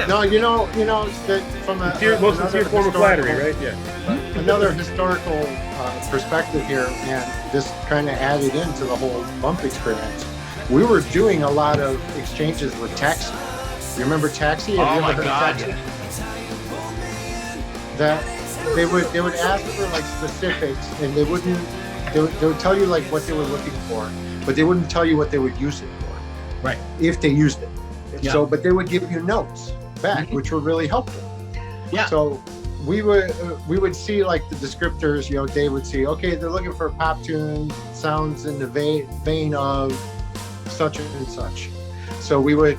No, that from a Most sincere form of flattery, right? Yeah. Another historical perspective here, and this kind of added into the whole bump experience. We were doing a lot of exchanges with Taxi. You remember Taxi? Have you ever heard of Taxi? That they would ask for like specifics, and they would tell you like what they were looking for, but they wouldn't tell you what they would use it for. Right. If they used it. Yeah. So, but they would give you notes back, which were really helpful. Yeah. So we would see like the descriptors. Dave would see, okay, they're looking for a pop tune, sounds in the vein of such and such. So we would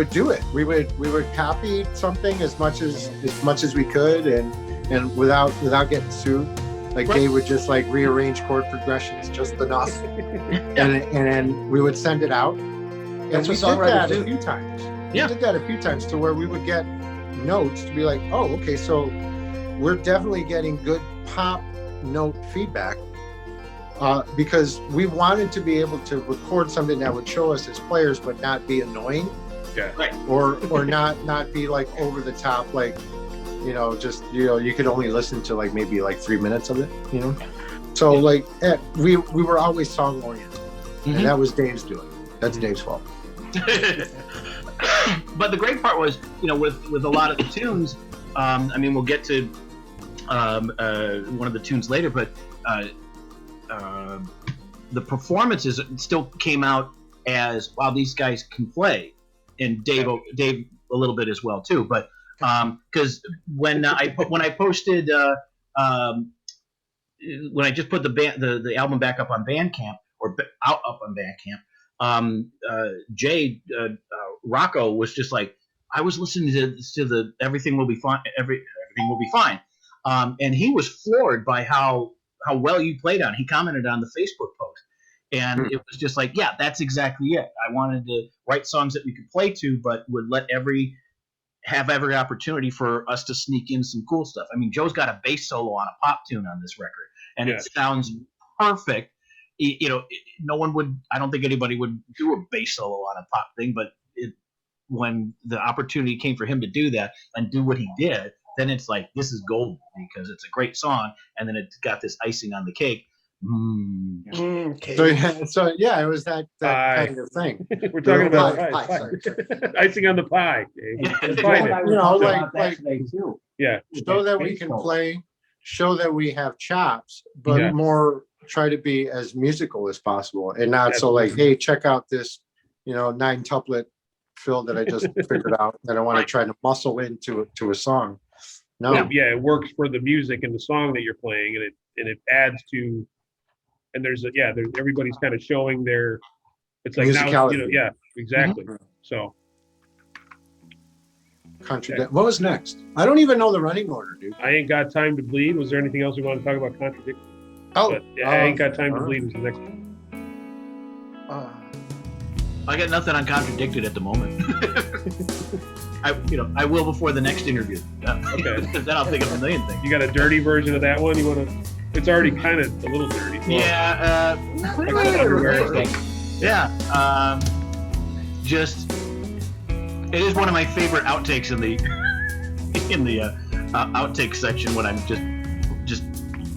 do it. We would copy something as much as we could, and without getting sued. Like Dave would just like rearrange chord progressions just enough, and then we would send it out. And we did that a few times. Yeah. We did that a few times to where we would get notes to be like, oh, okay, so we're definitely getting good pop note feedback because we wanted to be able to record something that would show us as players but not be annoying. Yeah. Right. Or not be like over the top, like, you could only listen to like maybe like 3 minutes of it, So like we were always song oriented, and that was Dave's doing. That's Dave's fault. But the great part was, with a lot of the tunes, we'll get to one of the tunes later, but the performances still came out as, wow, these guys can play, and Dave a little bit as well too. But because when I posted when I just put the album back up on Bandcamp up on Bandcamp. Jay Rocco was just like, I was listening to the Everything Will Be Fine, Everything Will Be Fine, and he was floored by how well you played on it. He commented on the Facebook post, and it was just like, yeah, that's exactly it. I wanted to write songs that we could play to, but would let have every opportunity for us to sneak in some cool stuff. I mean, Joe's got a bass solo on a pop tune on this record, and it sounds perfect. No one would. I don't think anybody would do a bass solo on a pop thing, but when the opportunity came for him to do that and do what he did, then it's like, this is gold, because it's a great song, and then it's got this icing on the cake. Okay. So it was that kind of thing. We're talking about Pie, pie. sorry. Icing on the pie. Dave. And Find I it. was talking about that today too. Yeah. Show that we can play, show that we have chops, but Yeah. more try to be as musical as possible, and not so like, hey, check out this, 9-tuplet fill that I just figured out that I want to try to muscle into a song. No. Yeah, it works for the music and the song that you're playing, and it adds to. And there's everybody's kind of showing their. It's like now, musicality. Exactly. So. Contradict. What was next? I don't even know the running order, dude. I Ain't Got Time to Bleed. Was there anything else we want to talk about? Contradict. Oh, I Ain't Got Time to Bleed was the next one. I got nothing on Contradicted at the moment. I will before the next interview. Okay. Then I'll think of a million things. You got a dirty version of that one? You want to? It's already kind of a little dirty. Yeah. Like the underwear and stuff. Yeah. Just it is one of my favorite outtakes in the outtake section when I'm just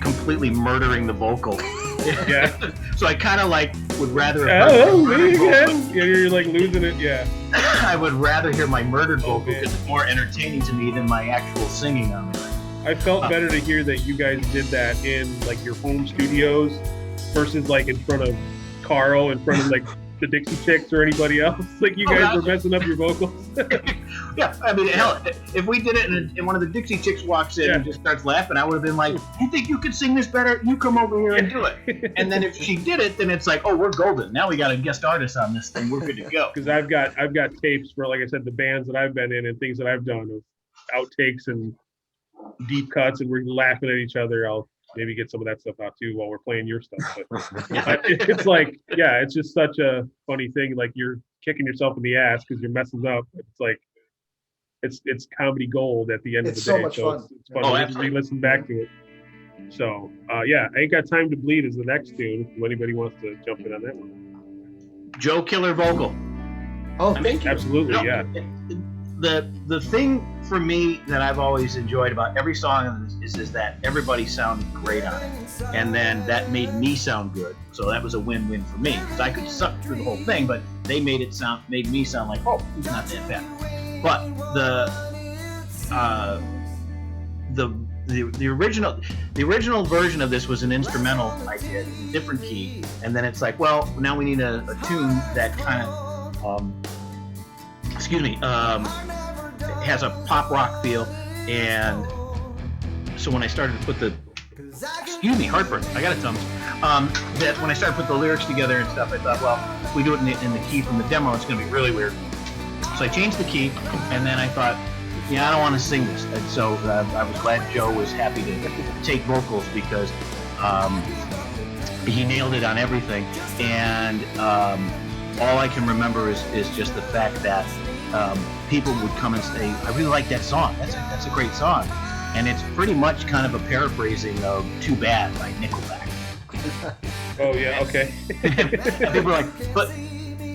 completely murdering the vocal Yeah. So I kind of like would rather. Oh, me again. Yeah, you're like losing it. Yeah. I would rather hear my murdered vocal man. because it's more entertaining to me than my actual singing on it. I felt better to hear that you guys did that in like your home studios versus like in front of Carl, in front of like the Dixie Chicks or anybody else. Like you guys were messing up your vocals. Yeah, I mean, hell, if we did it and one of the Dixie Chicks walks in and just starts laughing, I would have been like, "You think you could sing this better? You come over here and do it." And then if she did it, then it's like, "Oh, we're golden. Now we got a guest artist on this thing. We're good to go." Because I've got tapes for, like I said, the bands that I've been in and things that I've done of outtakes and deep cuts, and we're laughing at each other. I'll maybe get some of that stuff out too while we're playing your stuff. But it's like, yeah, it's just such a funny thing. Like you're kicking yourself in the ass because you're messing up. It's like it's comedy gold at the end of the day. So much fun. It's fun to re-listen back to it. So yeah, I Ain't Got Time to Bleed is the next tune. If anybody wants to jump in on that one. Joe Killer vocal. Oh, thank you. Absolutely, yeah. The thing for me that I've always enjoyed about every song is that everybody sounded great on it, and then that made me sound good. So that was a win-win for me because I could suck through the whole thing, but they made me sound like, oh, he's not that bad. But the original version of this was an instrumental I did, in a different key, and then it's like, well, now we need a tune that kind of has a pop rock feel, and so when I started to put heartburn, I got a Tums. That when I started to put the lyrics together and stuff, I thought, well, if we do it in the key from the demo, it's going to be really weird. So I changed the key, and then I thought, I don't want to sing this. And so I was glad Joe was happy to take vocals because he nailed it on everything. And all I can remember is just the fact that people would come and say, I really like that song. That's a great song. And it's pretty much kind of a paraphrasing of Too Bad by Nickelback. Oh, yeah, okay. And people are like, but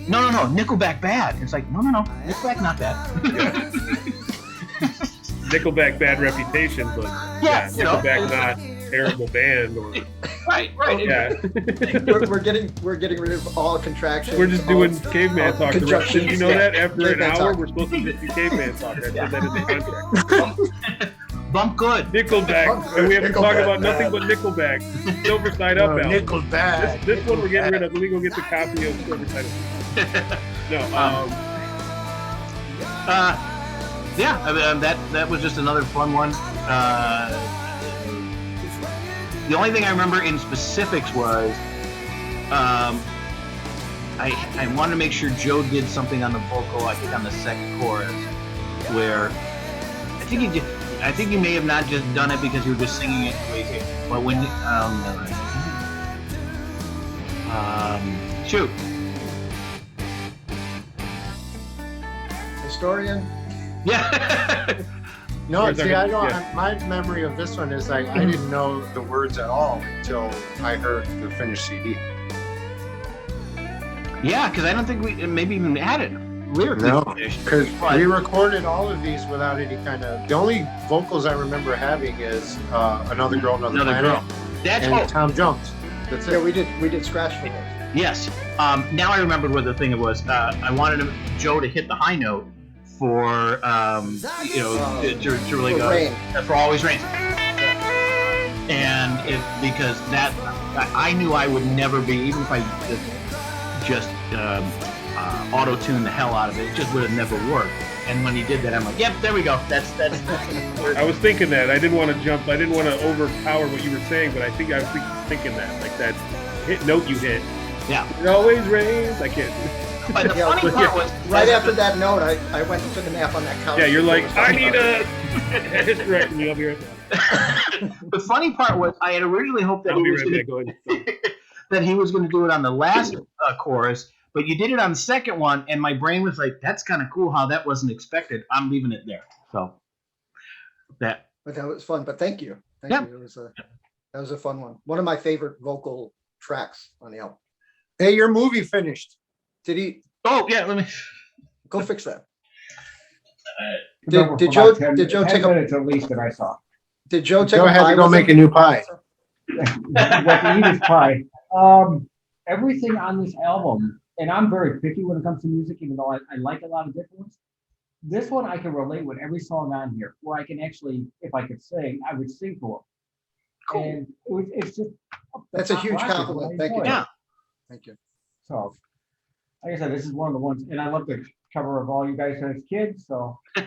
no, Nickelback bad. It's like, no, Nickelback not bad. Nickelback bad reputation, but Nickelback not terrible band. Or right. Yeah. We're getting rid of all contractions. We're just doing caveman talk. Conjunctions. Did you know that? After an Caveman hour, talk. we're supposed to just do caveman talk. I said that in the contract. Bump good. Nickelback. And we have to talk about nothing but Nickelback. Silver Side Up album. Nickelback. This one we're getting rid of. Let me go get the copy of Silver Side Up. No. That was just another fun one. The only thing I remember in specifics was I wanted to make sure Joe did something on the vocal, I think on the second chorus, where I think he may have not just done it because he was just singing it the way he did. But when shoot. Historian. Yeah. No, see, I don't. My memory of this one is I didn't know the words at all until I heard the finished CD. Yeah, because I don't think we maybe even added lyrically. No, because we recorded all of these without any kind of. The only vocals I remember having is Another Girl, Another Planet, girl. That's and Tom Jones. That's it. Yeah, we did scratch for those. Yes. Now I remembered what the thing was. I wanted Joe to hit the high note for to really go Rain. For Always Rains. And because that I knew I would never be, even if I just auto-tune the hell out of it, it just would have never worked. And when he did that, I'm like, yep, there we go. That's. I was thinking that. I didn't want to jump. I didn't want to overpower what you were saying, but I was thinking that, like that hit note you hit. Yeah. It always rains. I can't. But the funny part was right after that note, I went and took a nap on that couch. Yeah, you're like, I need a hysterectomy. I'll be right back. The funny part was I had originally hoped that I'll be right back. Go ahead. that he was going to do it on the last chorus, but you did it on the second one, and my brain was like, that's kind of cool how that wasn't expected. I'm leaving it there. So that. But that was fun. But thank you. Thank you. That was a fun one. One of my favorite vocal tracks on the album. Hey, your movie finished. Did he? Oh yeah, let me go fix that. Did Joe take 10 minutes at least that I saw? Did Joe take? Joe had to go make a new pie. what to eat is pie. Everything on this album, and I'm very picky when it comes to music, even though I like a lot of different ones. This one I can relate with every song on here, where I can actually, if I could sing, I would sing for them. Cool. And it's just That's a huge compliment. Thank you. Yeah. Thank you. So, like I said, this is one of the ones, and I love the cover of all you guys as kids. So, and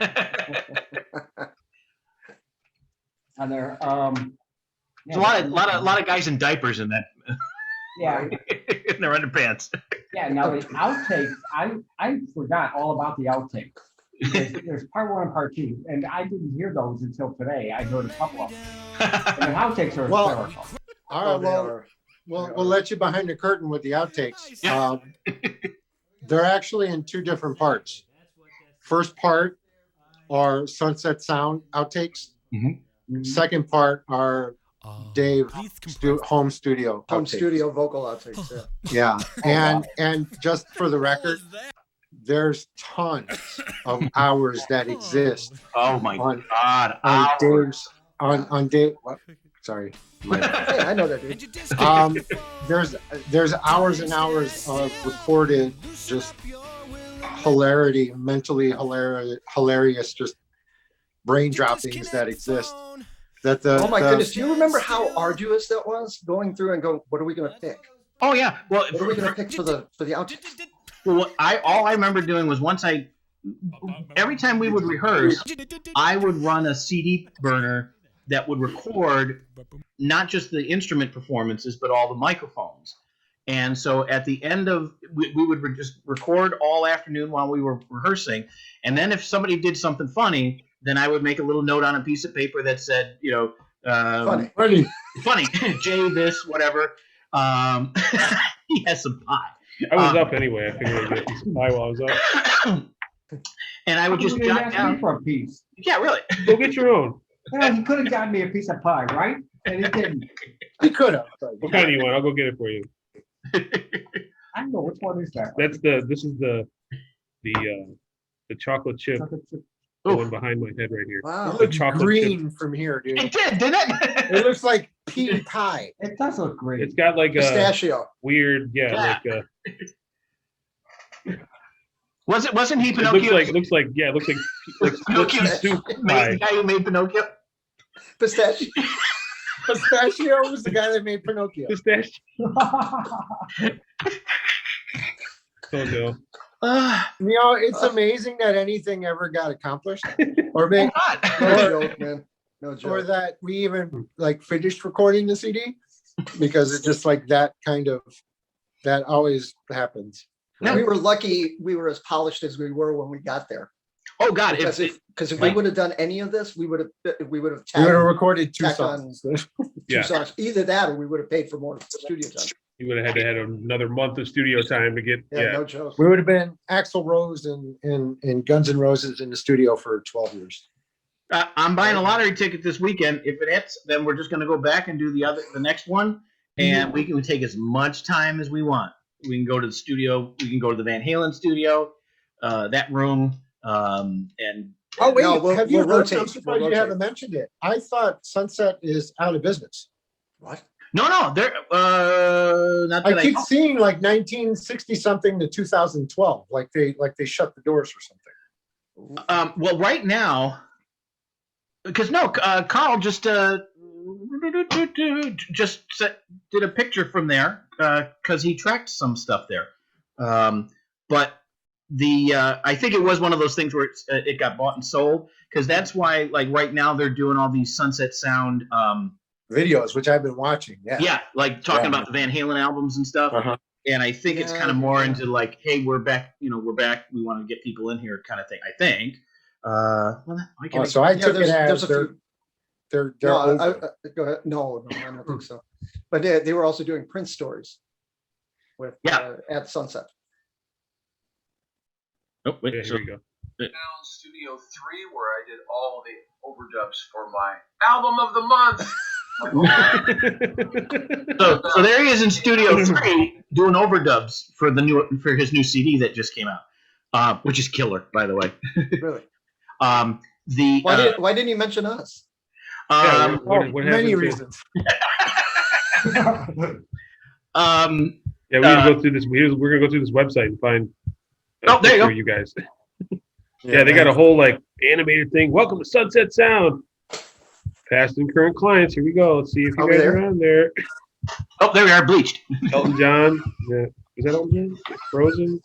there, There's a lot of guys in diapers in that. yeah, In their underpants. yeah. Now the outtakes, I forgot all about the outtakes. There's part 1 and part 2, and I didn't hear those until today. I heard a couple of them, and the outtakes are Well, hysterical. All Oh, right, they well, are. we'll let you behind the curtain with the outtakes. Yeah. They're actually in 2 different parts. First part are Sunset Sound outtakes. Second part are Dave home studio Home outtakes. studio vocal outtakes. Yeah. Yeah, and just for the record, there's tons of hours that exist Oh my on God. on Hours. Dave's on Dave. What? Sorry. Hey, I know that, dude. There's hours and hours of recorded just hilarity, mentally hilarious, just brain droppings that exist. That Oh my goodness! Do you remember how arduous that was going through and going? What are we going to pick? Oh yeah. Well, What are we going to pick for the outtakes? well, all I remember doing was every time we would rehearse, I would run a CD burner that would record not just the instrument performances, but all the microphones. And so at the end of, we would just record all afternoon while we were rehearsing. And then if somebody did something funny, then I would make a little note on a piece of paper that said, Funny. funny, Jay, this, whatever. He has some pie. I was up anyway. I figured I'd get some pie while I was up. And I would just He didn't jot ask me down. for a piece. Yeah, really. Go get your own. Well, he could have gotten me a piece of pie, right? And he didn't. he could have. What kind do you want? I'll go get it for you. I don't know which one is that. This is the chocolate chip, the one behind my head right here. Wow. It looks chocolate green from here, dude. It did, didn't it? It looks like pea pie. It does look great. It's got like a Pistachio. weird, Yeah. like Wasn't he it Pinocchio? looks like Pinocchio soup made pie. the guy who made Pinocchio. Pistachio. Pistachio was the guy that made Pinocchio. Pistachio. Oh no. You know, it's amazing that anything ever got accomplished, or maybe, No joke, man. No or joke. that we even like finished recording the CD, because it's just like that kind of that always happens. We were lucky we were as polished as we were when we got there. Oh God! Because if we would have done any of this, we would have We would have recorded 2 tacked songs. two Yeah. songs. Either that, or we would have paid for more studio time. You would have had to had another month of studio time to get. Yeah, Yeah. no joke. We would have been Axl Rose in Guns N' Roses in the studio for 12 years. I'm buying a lottery ticket this weekend. If it hits, then we're just going to go back and do the next one, and we can take as much time as we want. We can go to the studio. We can go to the Van Halen studio, that room, and Oh wait, No, we'll- have you we'll heard? rotate. I'm surprised We'll you haven't rotate. mentioned it. I thought Sunset is out of business. What? no, they're not that I keep seeing like 1960 something to 2012, like they shut the doors or something. Well, right now, because Carl just did a picture from there because he tracked some stuff there, but I think it was one of those things where it got bought and sold, because that's why like right now they're doing all these Sunset Sound Videos, which I've been watching. Yeah. like talking Yeah. about the Van Halen albums and stuff. Uh-huh. And I think it's Yeah, kind of more yeah. into like, hey, we're back. We're back. We want to get people in here, kind of thing. I think. Well, I can. So I Yeah, took it there's as a few. they're No, over. go ahead. No, I don't think so. But they were also doing Prince stories with at Sunset. Oh, wait, Yeah, so- here we go. Down Studio 3, where I did all the overdubs for my album of the month. So there he is in Studio 3 doing overdubs for his new CD that just came out, which is killer, by the way. Really? Why Why didn't you mention us? Yeah, what Many happened to- reasons. Yeah, we need to go through this. We're gonna go through this website and find. Oh, there you go. You guys. Yeah, they got a whole like animated thing. Welcome to Sunset Sound. Past and current clients. Here we go. Let's see if you Are we guys there? are on there. Oh, there we are, bleached. Elton John. Yeah. Is that Elton John? Frozen.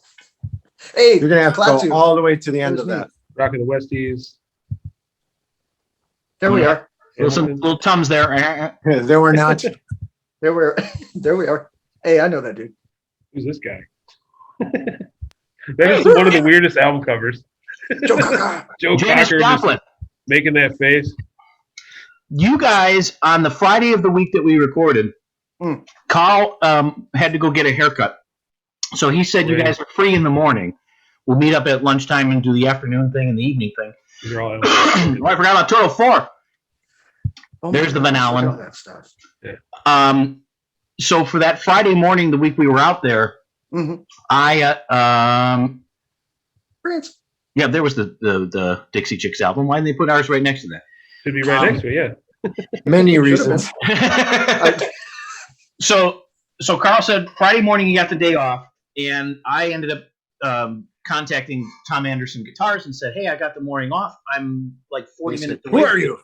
Hey, You're gonna have to Klaatu. go all the way to the end There's of that. Rock of the Westies. There we are. Little tums there. There were not. There we are. There we are. Hey, I know that dude. Who's this guy? That is one of the weirdest album covers. Joe Cocker. Joe Janis Cocker just Joplin. making that face. You guys, on the Friday of the week that we recorded, Carl had to go get a haircut. So he said, you Right. guys are free in the morning. We'll meet up at lunchtime and do the afternoon thing and the evening thing. These are all Oh, I forgot about Turtle 4. Oh There's my the Van God, look at Allen. all that stuff. So for that Friday morning, the week we were out there, Mhm. Prince. yeah, there was the Dixie Chicks album. Why didn't they put ours right next to that? should be right next to it. Yeah. Many Should've reasons. So Carl said Friday morning he got the day off, and I ended up contacting Tom Anderson Guitars and said, "Hey, I got the morning off. I'm like 40 He said, minutes "Who away." are you?"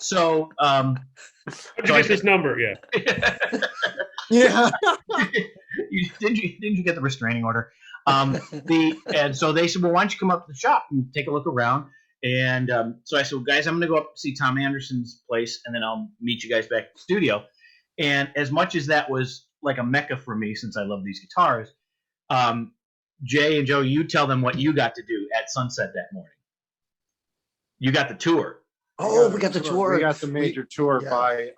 So How'd you get this number? Yeah. Yeah. didn't you get the restraining order? And so they said, well, why don't you come up to the shop and take a look around? And so I said, well, guys, I'm going to go up and see Tom Anderson's place, and then I'll meet you guys back at the studio. And as much as that was like a mecca for me, since I love these guitars, Jay and Joe, you tell them what you got to do at Sunset that morning. You got the tour. Oh, we got the tour. We got the major tour yeah. by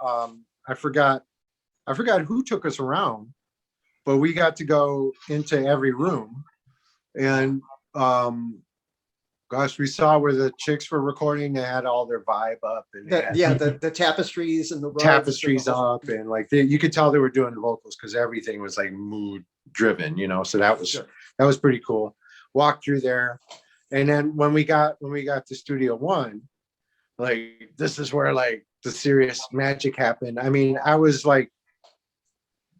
I forgot who took us around, but we got to go into every room, and gosh, we saw where the chicks were recording. They had all their vibe up, and they had The tapestries and the rugs tapestries and the whole- up, and like you could tell they were doing the vocals because everything was like mood driven, so that was pretty cool. Walked through there, and then when we got to Studio One, like this is where like the serious magic happened. I mean, I was like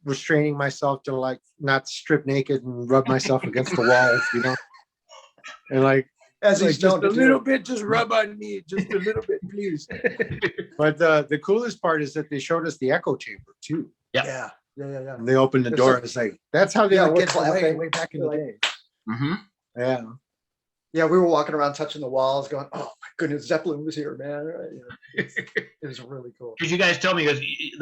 restraining myself to like not strip naked and rub myself against the walls, and like As like, he's just known a to little do. bit, just rub on me, just a little bit, please. But the coolest part is that they showed us the echo chamber too. Yeah. And they opened the There's door. some- It's like that's how they Yeah, would we're get clapping. way back in the Like- day. Mm-hmm. Yeah. Yeah, we were walking around touching the walls, going, "Oh my goodness, Zeppelin was here, man!" It was really cool. Because you guys told me, because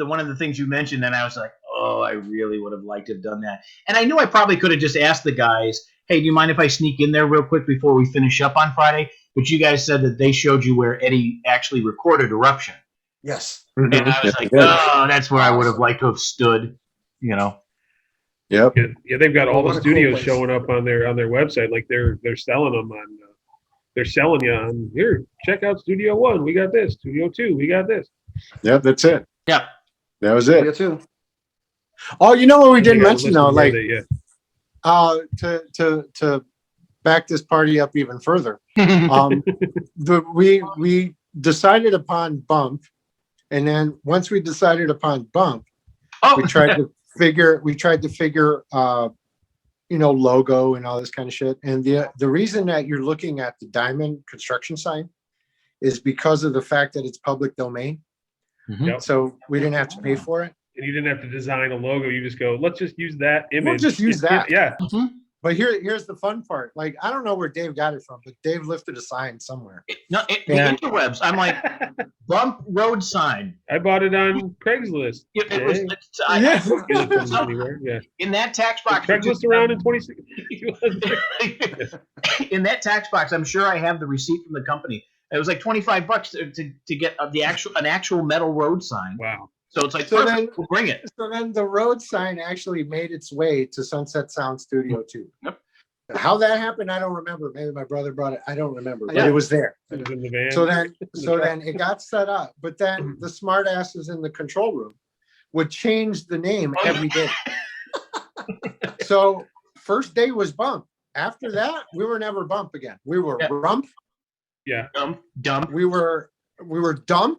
one of the things you mentioned, and I was like, oh, I really would have liked to have done that. And I knew I probably could have just asked the guys, hey, do you mind if I sneak in there real quick before we finish up on Friday? But you guys said that they showed you where Eddie actually recorded Eruption. Yes. And I was like, oh, that's where I would have liked to have stood, Yep. Yeah, they've got all What the a cool studios place. showing up on their website. Like they're selling them on. They're selling you on here. Check out Studio One. We got this. Studio Two. We got this. Yep. That's it. Yeah. That was We it. got two. Oh, you know what we You didn't gotta mention listen though, to like yeah. to back this party up even further. We decided upon Bump, and then once we decided upon Bump, we tried to figure logo and all this kind of shit. And the reason that you're looking at the diamond construction sign is because of the fact that it's public domain. Yep. So we didn't have to pay for it. And you didn't have to design a logo. You just go, let's just use that image. We'll just use that. Yeah. But here's the fun part. Like, I don't know where Dave got it from, but Dave lifted a sign somewhere. The interwebs. I'm like, Bump Road sign. I bought it on Craigslist. It was, Yeah. Get it from anywhere. Yeah. in that tax box. Craigslist around in 26. In that tax box, I'm sure I have the receipt from the company. It was like $25 to get an actual metal road sign. Wow. So it's like, So perfect, then- we'll bring it. So then the road sign actually made its way to Sunset Sound Studio 2. Yep. How that happened, I don't remember. Maybe my brother brought it. I don't remember, but Yeah. it was there. It was in the van. So then it got set up, but then the smart asses in the control room would change the name every day. So first day was Bump. After that, we were never Bump again. We were Yeah. Rump. Dump. We were Dump.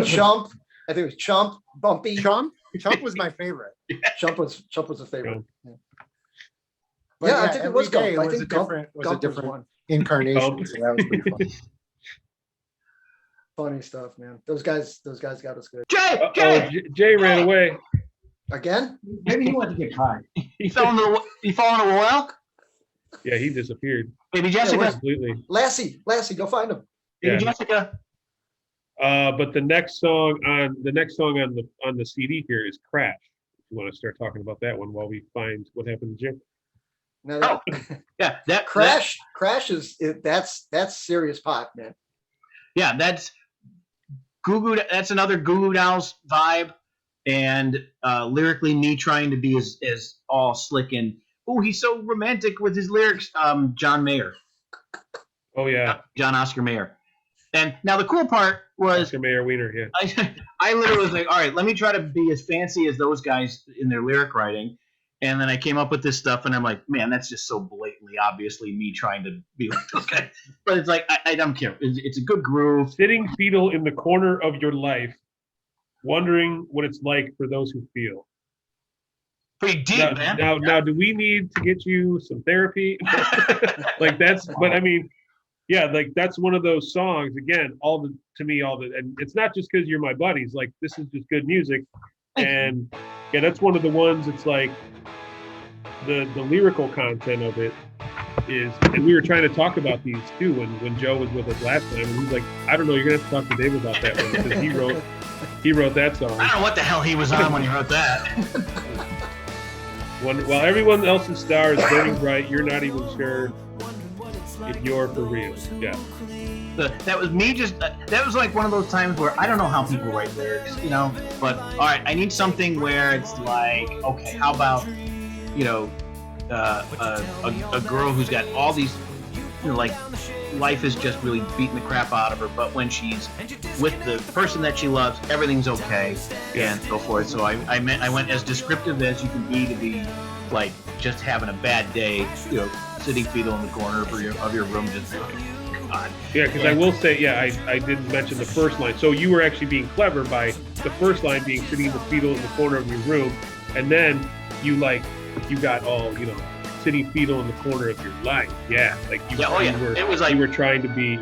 Jump. I think it was Chump, Bumpy. Chump was my favorite. Chump was a favorite. Yeah, But yeah, I think it was every day Gump. I was a think Gump, different Gump was one. incarnation. So that was pretty fun. Funny stuff, man. Those guys got us good. Jay, Oh, Jay ran away. Again? Maybe he wanted to get caught. he fell in a well. Yeah, he disappeared Baby Jessica, completely. Lassie, go find him. baby Yeah. Jessica. But the next song on the CD here is Crash. You want to start talking about that one while we find what happened to Jim? Now, Yeah, that Crash is that's serious pop, man. Yeah, that's That's another Goo Goo Dolls vibe, and lyrically, me trying to be as all slick and he's so romantic with his lyrics. John Mayer, Oh yeah, John Oscar Mayer. And now the cool part was Oscar Mayer Wiener. Yeah, I literally was like, all right, let me try to be as fancy as those guys in their lyric writing. And then I came up with this stuff, and I'm like, man, that's just so blatantly, obviously, me trying to be like those guys. But it's like, I don't care. It's a good groove. sitting fetal in the corner of your life, wondering what it's like for those who feel. Pretty deep, Now, man. now, do we need to get you some therapy? Like that's, but I mean, yeah, like that's one of those songs. Again, and it's not just because you're my buddies. Like this is just good music, and yeah, that's one of the ones. It's like the lyrical content of it is, and we were trying to talk about these too when Joe was with us last time, and he's like, I don't know, you're gonna have to talk to Dave about that one because he wrote that song. I don't know what the hell he was on when he wrote that. While everyone else's star is burning bright, you're not even sure if you're for real. Yeah. That was me that was like one of those times where I don't know how people write lyrics, but all right, I need something where it's like, okay, how about, a girl who's got all these, like life is just really beating the crap out of her, but when she's with the person that she loves, everything's okay, and so forth. So I went as descriptive as you can be to be like just having a bad day, sitting fetal in the corner of your room, just like, God. Yeah, because I will say, I didn't mention the first line. So you were actually being clever by the first line being sitting in the fetal in the corner of your room, and then you got all, sitting fetal in the corner of your life. Yeah, like you were. It was like you were trying to be,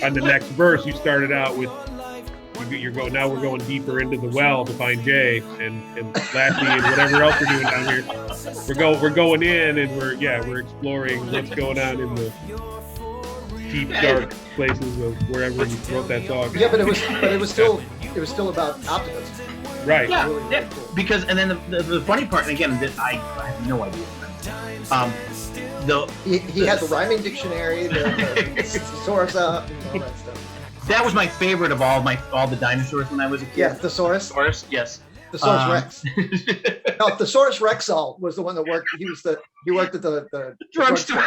On the next verse, you started out with now we're going deeper into the well to find Jay and Lassie and whatever else we're doing down here. We're going in and we're exploring what's going on in the deep dark places of wherever you wrote that song. Yeah, but it was still about optimism. Right. Yeah, because and then the funny part, and again, I have no idea. He had the rhyming dictionary, the thesaurus up, and all that stuff. That was my favorite of all the dinosaurs when I was a kid. Yeah, thesaurus. Thesaurus, yes. Thesaurus Rex. No, Thesaurus Rexall was the one that worked. He worked at the drugstore.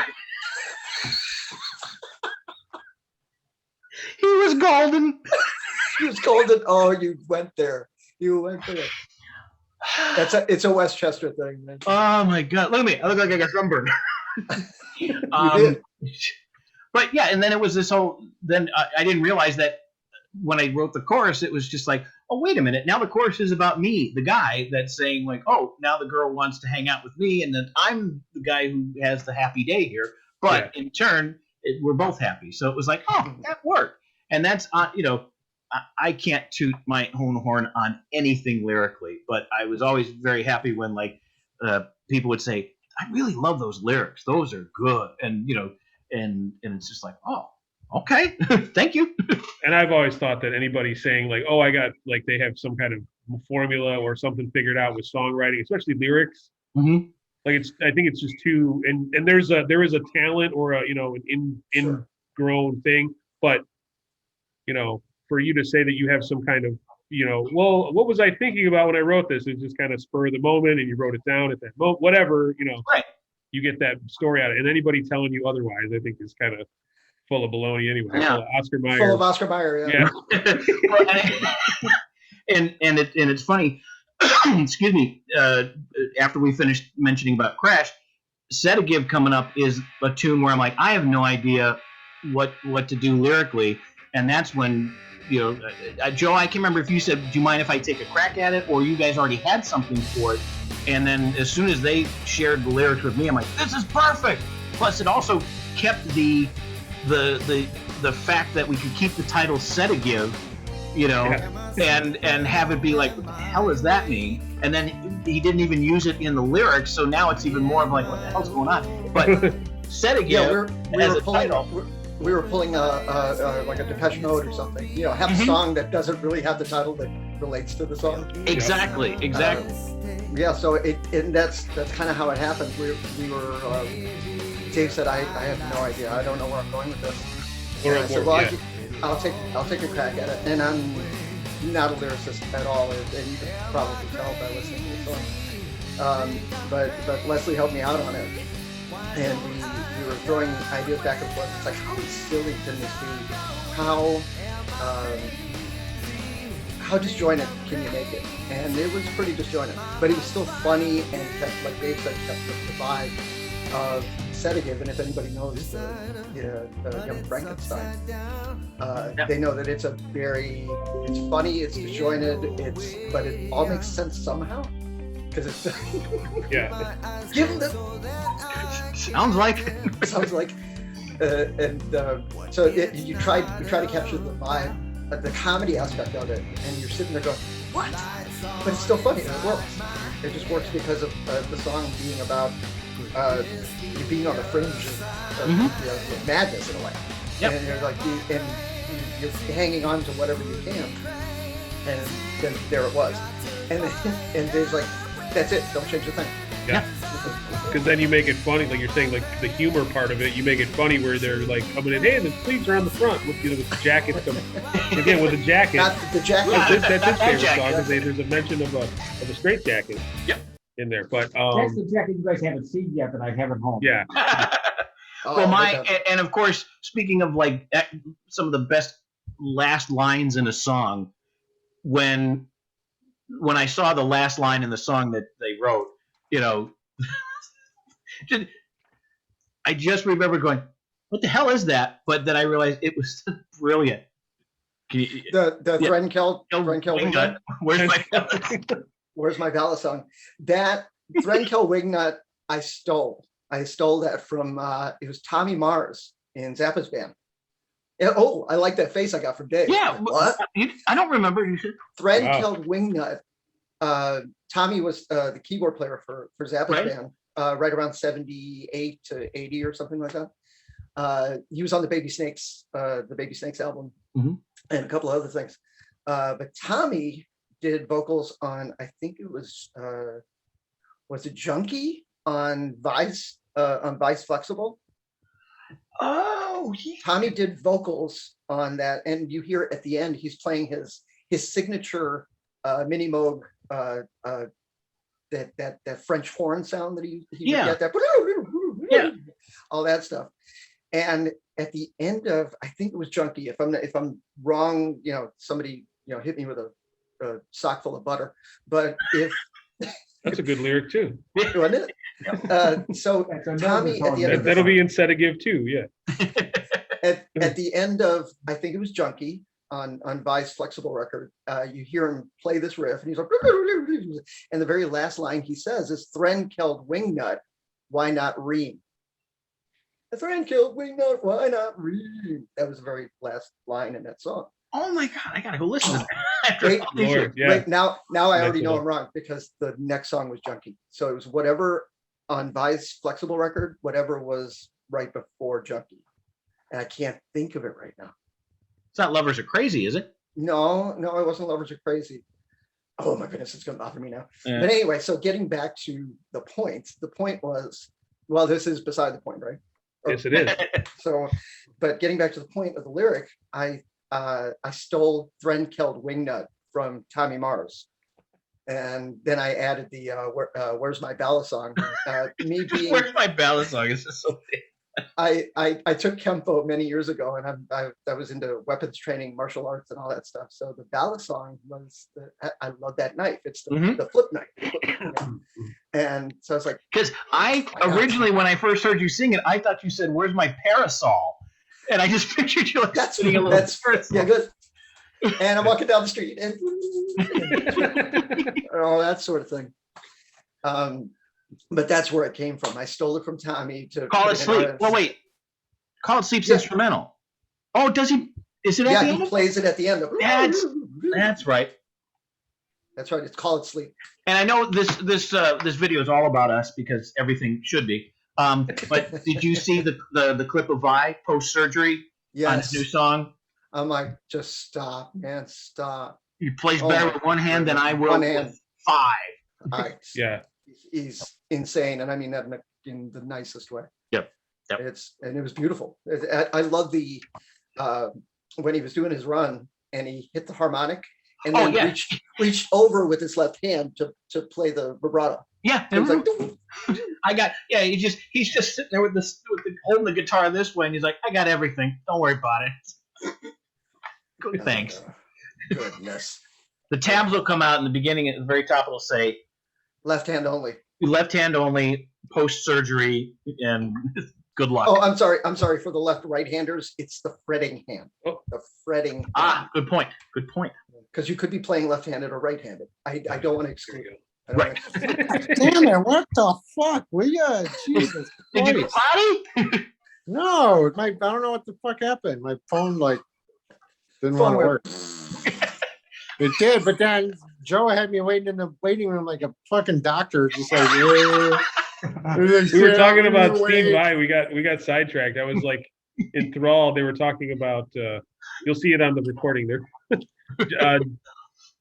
He was golden. He was golden. Oh, you went there. It's a Westchester thing, man. Oh my God! Look at me. I look like I got sunburn. You did. But yeah, and then it was this whole. Then I didn't realize that when I wrote the chorus, it was just like, oh wait a minute, now the chorus is about me, the guy that's saying like, oh, now the girl wants to hang out with me, and then I'm the guy who has the happy day here. But in turn, we're both happy. So it was like, oh, that worked, and that's I can't toot my own horn on anything lyrically, but I was always very happy when people would say, I really love those lyrics. Those are good. And, and it's just like, oh, okay. Thank you. And I've always thought that anybody saying like, oh, I got like they have some kind of formula or something figured out with songwriting, especially lyrics. Mm-hmm. Like I think it's just too, and there is a talent or an ingrown thing, but for you to say that you have some kind of, well, what was I thinking about when I wrote this? It's just kind of spur of the moment and you wrote it down at that moment, whatever, right. You get that story out of it. And anybody telling you otherwise, I think is kind of full of baloney anyway. Yeah. Full of Oscar Mayer. Full of Oscar Mayer, yeah. Well, and it's funny, excuse me, after we finished mentioning about Crash, Set a Give coming up is a tune where I'm like, I have no idea what to do lyrically. And that's when Joe, I can remember if you said, "Do you mind if I take a crack at it?" or you guys already had something for it. And then as soon as they shared the lyrics with me, I'm like, "This is perfect." Plus, it also kept the fact that we could keep the title "Sedative," and have it be like, "What the hell does that mean?" And then he didn't even use it in the lyrics, so now it's even more of like, "What the hell's going on?" But Sedative, Yeah, as a title. we were pulling like a Depeche Mode or something. Have a song that doesn't really have the title that relates to the song. Exactly. Yeah, so and that's kind of how it happened. We were. Dave said, "I have no idea. I don't know where I'm going with this." And I said, "Well, I'll take a crack at it." And I'm not a lyricist at all, and you can probably tell by listening to the song. But Leslie helped me out on it, and we were throwing ideas back and forth. It's like, how silly can this be? How disjointed can you make it? And it was pretty disjointed, but it was still funny and kept, like Dave said, kept the vibe of Sedative. And if anybody knows the Young Frankenstein, they know that it's funny, it's disjointed, but it all makes sense somehow. Because it's give them the sounds like so we try to capture the vibe, the comedy aspect of it, and you're sitting there going, what? But it's still funny, and it works. It just works because of the song being about you being on the fringe of madness in a way. Yep. And you're like, you're hanging on to whatever you can, and then there it was. And Dave's like, that's it, don't change a thing. Yeah. Because then you make it funny, like you're saying, like the humor part of it, you make it funny where they're like coming in, hey, the sleeves are on the front with with the jacket. Again, with the jacket. Not the jacket. That's his favorite song, because there's a mention of a straight jacket. Yep. In there, but that's the jacket you guys haven't seen yet, but I have at home. Yeah. Well, and of course, speaking of like some of the best last lines in a song, when I saw the last line in the song that they wrote, I just remember going, "What the hell is that?" But then I realized it was brilliant. The Threnkel Wingnut. Where's my ballad song? That Threnkel Wingnut I stole. I stole that from it was Tommy Mars in Zappa's band. Oh, I like that face I got from Dave. Yeah, what? I don't remember. You should. Threnkel Wingnut. Tommy was the keyboard player for Zappa's band, right around 78 to 80 or something like that. He was on the Baby Snakes album, and a couple of other things. But Tommy did vocals on, I think it was it Junkie on Vice Flexible? Oh, yeah. Tommy did vocals on that, and you hear at the end he's playing his signature mini Moog, that French horn sound that he would get that, all that stuff. And at the end of, I think it was Junkie. If I'm wrong, somebody hit me with a sock full of butter. But if that's a good lyric too, wasn't it? So Tommy at the end of that'll be in Sedative too, yeah. At the end of, I think it was Junkie on Vi's Flexible record, you hear him play this riff, and he's like, and the very last line he says is "Threnkel Wingnut, why not ream?" Threnkel Wingnut, why not ream? That was the very last line in that song. Oh my God, I gotta go listen to that. Wait, now I already know I'm wrong, because the next song was Junkie. So it was whatever on Vi's Flexible record, whatever was right before Junkie. And I can't think of it right now. It's not Lovers Are Crazy, is it? No, it wasn't Lovers Are Crazy. Oh my goodness, it's gonna bother me now. Yeah. But anyway, so getting back to the point was, well, this is beside the point, right? Yes, it is. So, but getting back to the point of the lyric, I stole Threnkel Wingnut from Tommy Mars, and then I added the "Where's My Ballad Song." Me being "Where's My Ballad Song" is just so big. I took Kempo many years ago, and I was into weapons training, martial arts, and all that stuff. So the ballad song was I love that knife. It's the flip knife. And so it's like, because I originally, when I first heard you sing it, I thought you said, "Where's my parasol?" And I just pictured you like sitting a little parasol. Yeah, good. and I'm walking down the street, and all that sort of thing. But that's where it came from. I stole it from Tommy to Call put It in Sleep. our- Well, wait. Call It Sleep's Yeah. instrumental. Oh, does he? Is it at Yeah, the he end? plays it at the end. That's right. That's right. It's Call It Sleep. And I know this video is all about us because everything should be. But did you see the clip of Vi post surgery on his Yes. new song? I'm like, just stop, man, stop. He plays Oh better my with one hand than I will One hand. with five. Yeah. He's insane, and I mean that in the nicest way. Yep. And it was beautiful. I love the when he was doing his run and he hit the harmonic and Oh, then yeah. reached over with his left hand to play the vibrato. Yeah, It was like, he's just sitting there with holding the guitar this way, and he's like, I got everything. Don't worry about it. Good, thanks. Goodness. The tabs will come out in the beginning. At the very top, it'll say Left hand only. left hand only, post surgery, and good luck. Oh, I'm sorry for the left-right-handers. It's the fretting hand. Oh. The fretting. Good point. Good point. Because you could be playing left-handed or right-handed. I don't want to exclude it. I don't Right. wanna exclude it. Damn it, what the fuck? Will ya? Jesus Did you go Christ. potty? No, I don't know what the fuck happened. My phone didn't Phone want to went- work. It did, but then Joe had me waiting in the waiting room like a fucking doctor, just like. We were talking about Steve Vai. We got sidetracked. I was like enthralled. They were talking about. You'll see it on the recording there.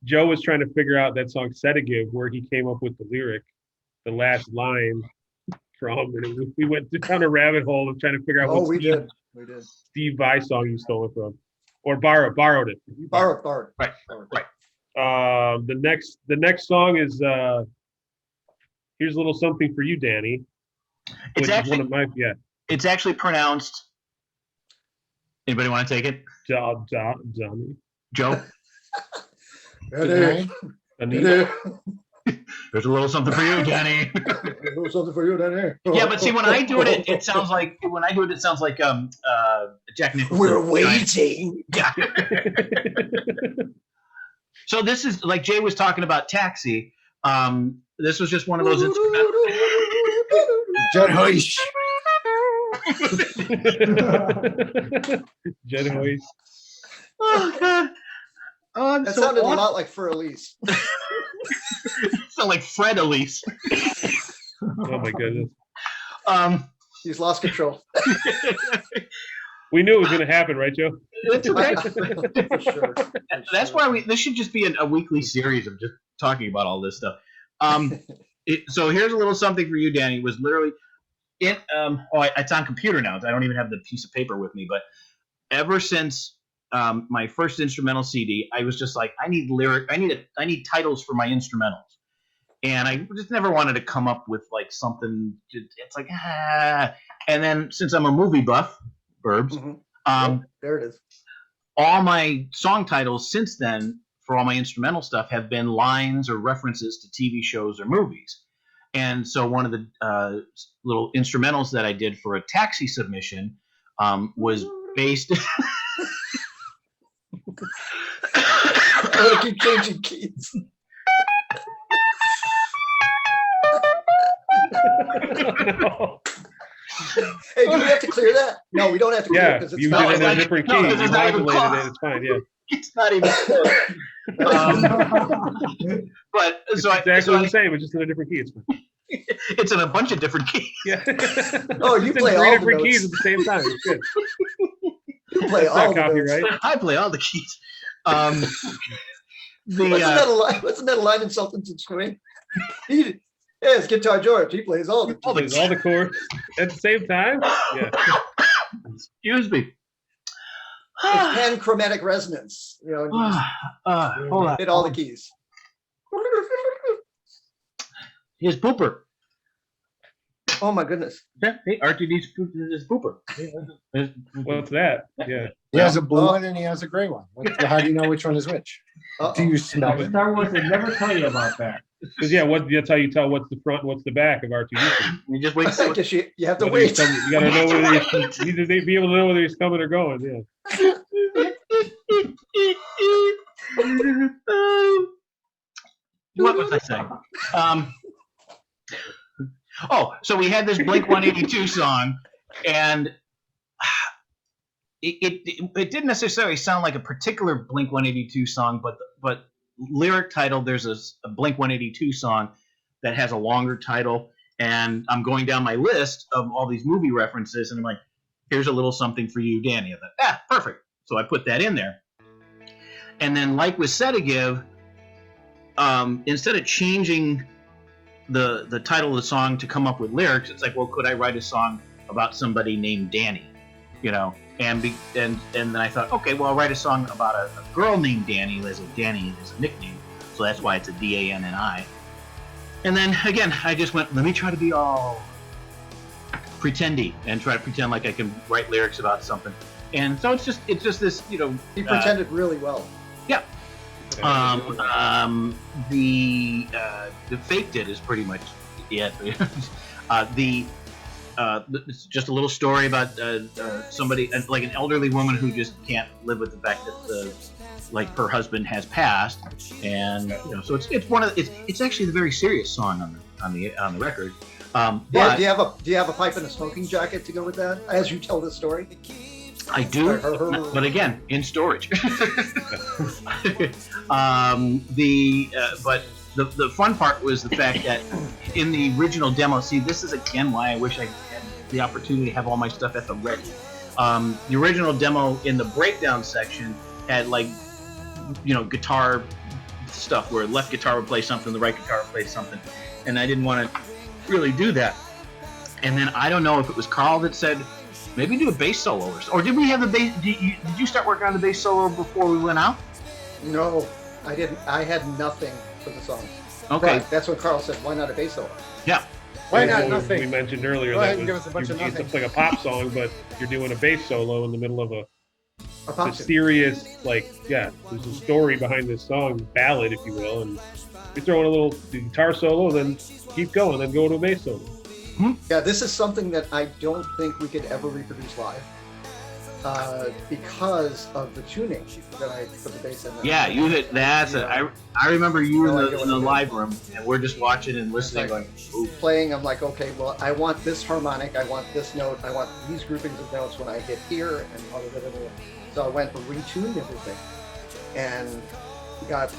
Joe was trying to figure out that song "Sedative," where he came up with the lyric, the last line from, and we went down a rabbit hole of trying to figure out Oh, what we Steve, did. We did. Steve Vai song you stole it from, or borrowed it. Borrowed. Right. Borrowed. Right. The next song is "Here's a Little Something for You, Danny." It's Which is actually one of my it's actually pronounced. Anybody want to take it? Johnny. Joe? Danny. Anita. There's a little something for you, Danny. Something for you, Danny. Yeah, but see, when I do it, it sounds like Jack Nicholson. We're waiting. Yeah. So this is like Jay was talking about Taxi. This was just one of those instrumental. Judd Hoish. Jed Hoyt. Oh God! Oh, I'm That so sounded a awesome. lot like Fur Elise. Sound like Fred Elise. Oh my goodness. He's lost control. We knew it was going to happen, right, Joe? It's okay. For sure. That's why this should just be a weekly series of just talking about all this stuff. So here's a little something for you, Danny. It was literally it's on computer now. I don't even have the piece of paper with me, but ever since my first instrumental CD, I was just like, I need titles for my instrumentals. And I just never wanted to come up with like something. It's like, And then since I'm a movie buff, Burbs, Mhm. There it is. all my song titles since then for all my instrumental stuff have been lines or references to TV shows or movies. And so one of the little instrumentals that I did for a Taxi submission was based. I'm gonna keep changing keys. Hey, do we have to clear that? No, we don't have to clear it Yeah, because it's you not did it in like- a different key. No, You this is not even modulated close. it. It's fine. Yeah, It's not even close. But it's so exactly I the same. It's just in a different key. It's fine. it's in a bunch of different keys. Yeah. Oh, you It's in play three all the different keys notes. at the same time. It's good. You play It's all not the notes. copyright. I play all the keys. Wasn't that a line in Sultans and Swing? Yeah, it's Guitar George. He plays all the All the Plays all the chords at the same time. Yeah. Excuse me. It's panchromatic resonance. You know, you just Hold on. hit all the keys. Here's Pooper. Oh my goodness. Yeah, hey, RTD's is Pooper. What's that? Yeah. He has a blue one and he has a gray one. How do you know which one is which? Uh-oh. Do you smell it? Star Wars would never tell you about that. Because that's how you tell what's the front, and what's the back of R2D2. You just wait. I guess you have to Whether he's wait. coming- You got to know whether he's, you need to be able to know whether he's coming or going. Yeah. What was I saying? Oh, so we had this Blink 182 song, and it didn't necessarily sound like a particular Blink 182 song, but lyric title, there's a Blink 182 song that has a longer title, and I'm going down my list of all these movie references, and I'm like, here's a little something for you, Danny. I thought, perfect. So I put that in there. And then, like with Sedagive, instead of changing the title of the song to come up with lyrics, it's like, well, could I write a song about somebody named Danny? You know, and then I thought, okay, well, I'll write a song about a girl named Danny. Danny is a nickname, so that's why it's a D-A-N-N-I. And then again, I just went, let me try to be all pretendy and try to pretend like I can write lyrics about something. And so it's just this, you know. He pretended really well. Yeah. The faked it is pretty much it. It's just a little story about somebody, like an elderly woman who just can't live with the fact that like her husband has passed, and you know, so it's actually a very serious song on the record. Yeah, do you have a pipe and a smoking jacket to go with that as you tell the story? I do, but again, in storage. But the fun part was the fact that in the original demo, see, this is again why I wish I had the opportunity to have all my stuff at the ready. The original demo in the breakdown section had, like, you know, guitar stuff where left guitar would play something, the right guitar would play something, and I didn't want to really do that. And then I don't know if it was Carl that said, maybe do a bass solo, or did we have the bass? Did you start working on the bass solo before we went out? No, I didn't. I had nothing for the song. Okay, But that's when Carl said, "Why not a bass solo?" Yeah. Why Well, not we nothing? mentioned earlier Go ahead that and give us a bunch of it's nothing. like a pop song, but you're doing a bass solo in the middle of A a pop tune. serious, like, yeah, there's a story behind this song, ballad, if you will, and you throw in a little guitar solo, then keep going, then go to a bass solo. Yeah, this is something that I don't think we could ever reproduce live because of the tuning that I put the bass in. Yeah, you hit that. I remember you No in idea the what it live room, and we're just watching and listening, It's like- going, ooh. Playing, I'm like, okay, well, I want this harmonic, I want this note, I want these groupings of notes when I hit here, and blah, blah, blah, blah. So I went and retuned everything, and got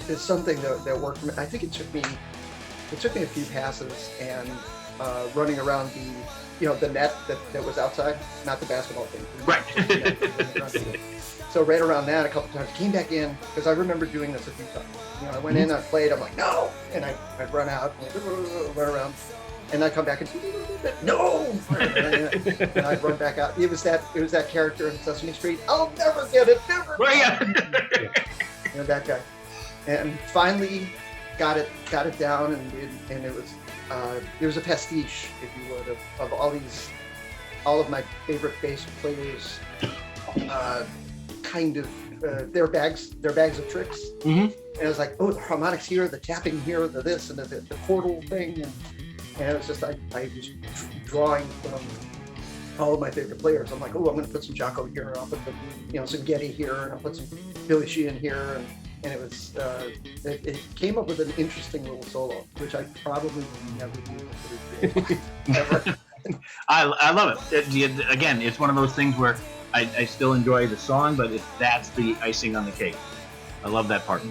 it's something that worked for me. I think it took me a few passes and running around the net that was outside, not the basketball thing. Right. So right around that a couple times, came back in, because I remember doing this a few times. You know, I went in, I played, I'm like, no! And I'd run out, and run around, and I'd come back and, no! And I'd run back out. It was that character in Sesame Street, I'll never get it, never! Well, yeah. You know, that guy. And finally got it down, and it was a pastiche, if you would, of all of my favorite bass players, kind of their bags of tricks. Mm-hmm. And it was like, oh, the harmonics here, the tapping here, the this and the chordal thing, and it was just I was drawing from all of my favorite players. I'm like, oh, I'm going to put some Jocko here, and I'll put some Getty here, and I'll put some Billy Sheehan here, and it was it came up with an interesting little solo, which I probably will never do ever. I love it. Again, it's one of those things where I still enjoy the song, but that's the icing on the cake. I love that part. It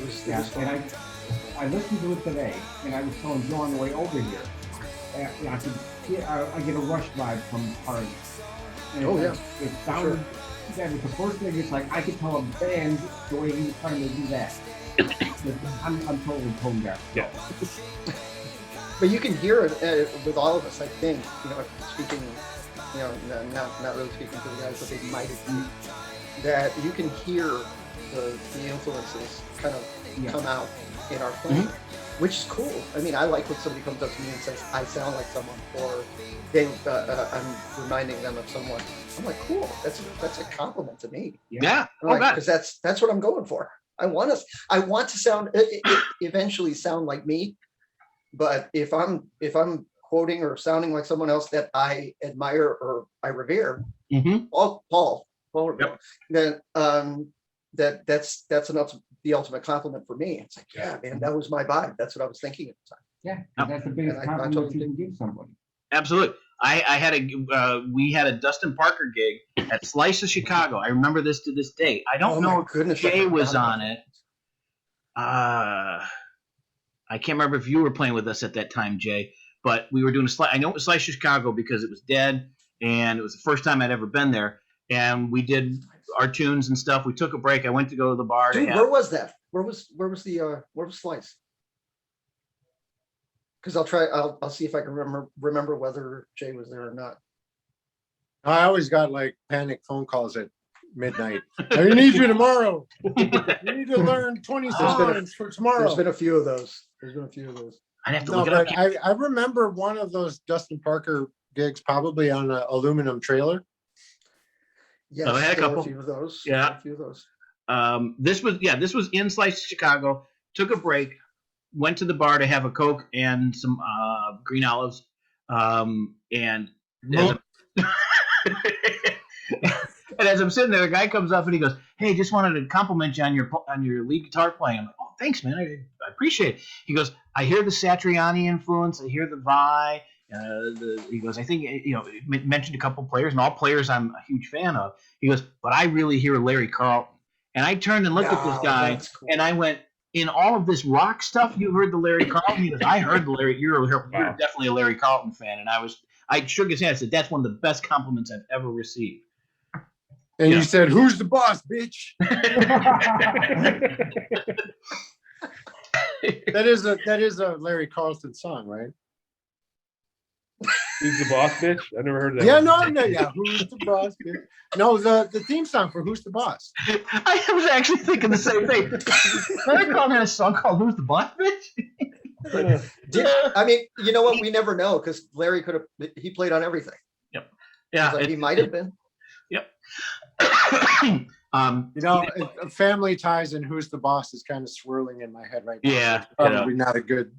was And I listened to it today, and I was telling Joe on the way over here. I get a Rush vibe from Party. Oh, yeah. It sounded. That was the first thing. It's like I could tell a band the way he was trying to do that. I'm totally tone deaf. Yeah. But you can hear it with all of us, I think. You know, speaking, not really speaking to the guys, but they might agree that you can hear the influences kind of come out in our playing, which is cool. I mean, I like when somebody comes up to me and says, "I sound like someone," or I'm reminding them of someone. I'm like, cool. That's a compliment to me. Yeah. Because that's what I'm going for. I want to sound eventually sound like me. But if I'm quoting or sounding like someone else that I admire or I revere, Paul, vulnerable. Then that's the ultimate compliment for me. It's like, yeah, man, that was my vibe. That's what I was thinking at the time. Yeah, that's the biggest And I compliment totally you can give somebody. Absolutely. We had a Dustin Parker gig at Slice of Chicago. I remember this to this day. I don't know if Jay was on it. I can't remember if you were playing with us at that time, Jay, but we were doing a Slice. I know it was Slice of Chicago because it was dead, and it was the first time I'd ever been there. And we did our tunes and stuff. We took a break. I went to go to the bar. Dude, where was that? Where was Slice? Because I'll see if I can remember whether Jay was there or not. I always got like panic phone calls at midnight. I need you tomorrow. You need to learn 20 songs for tomorrow. There's been a few of those. I'd have to No, look it up. but I remember one of those Dustin Parker gigs probably on an aluminum trailer. Yes, I had a couple. A few of those. Yeah. A few of those. This was in Slice of Chicago. Took a break. Went to the bar to have a Coke and some green olives. And as I'm sitting there, the guy comes up and he goes, "Hey, just wanted to compliment you on your lead guitar playing." I'm like, "Oh, thanks, man. I appreciate it." He gogoes, "I hear the Satriani influence. I hear the Vi." He goes, "I think mentioned a couple players, and all players I'm a huge fan of." He goes, "But I really hear Larry Carlton." And I turned and looked at this guy, and I went, "In all of this rock stuff, you heard the Larry Carlton?" He goes, "I heard the Larry. You're definitely a Larry Carlton fan." And I shook his hand. I said, "That's one of the best compliments I've ever received." And you said, "Who's the boss, bitch?" That is a Larry Carlton song, right? Who's the boss, bitch? I never heard that. Yeah, one. no, yeah. Who's the boss, bitch? No, the theme song for Who's the Boss. I was actually thinking the same thing. Larry Carlton had a song called "Who's the Boss, Bitch?" I mean, you know what? We never know because Larry he played on everything. Yep. Yeah. He might have been. Yep. Family Ties and Who's the Boss is kind of swirling in my head right now. Yeah. It's probably not a good.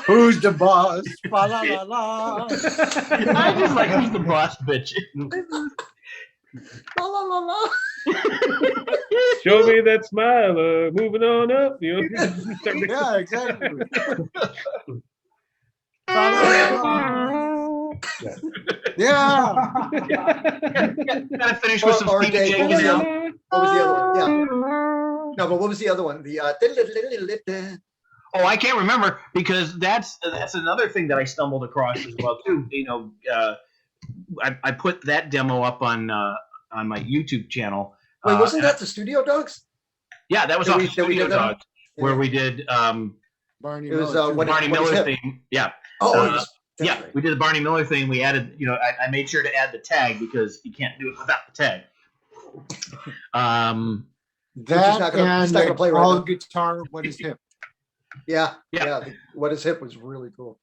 Who's the boss? La la la la. I just like "Who's the Boss, Bitch." La la la la. Show me that smile. Moving on up. Yeah, exactly. Yeah. Gotta finish with some Or Stevie Dave, J. what was the Cannell. other one? Yeah. No, but what was the other one? The Oh, I can't remember because that's another thing that I stumbled across as well too. I put that demo up on my YouTube channel. Wait, wasn't that the Studio Dogs? Yeah, that was That off we- the that we Studio did that? Dogs where we did Barney It was, Miller, too. what- Barney is Miller hip? thing. Yeah, Oh, yeah, we did the Barney Miller thing. We added, I made sure to add the tag because you can't do it without the tag. That not gonna- he's and not gonna play right all now. guitar. What is hip? Yeah. Yeah. What is hip was really cool.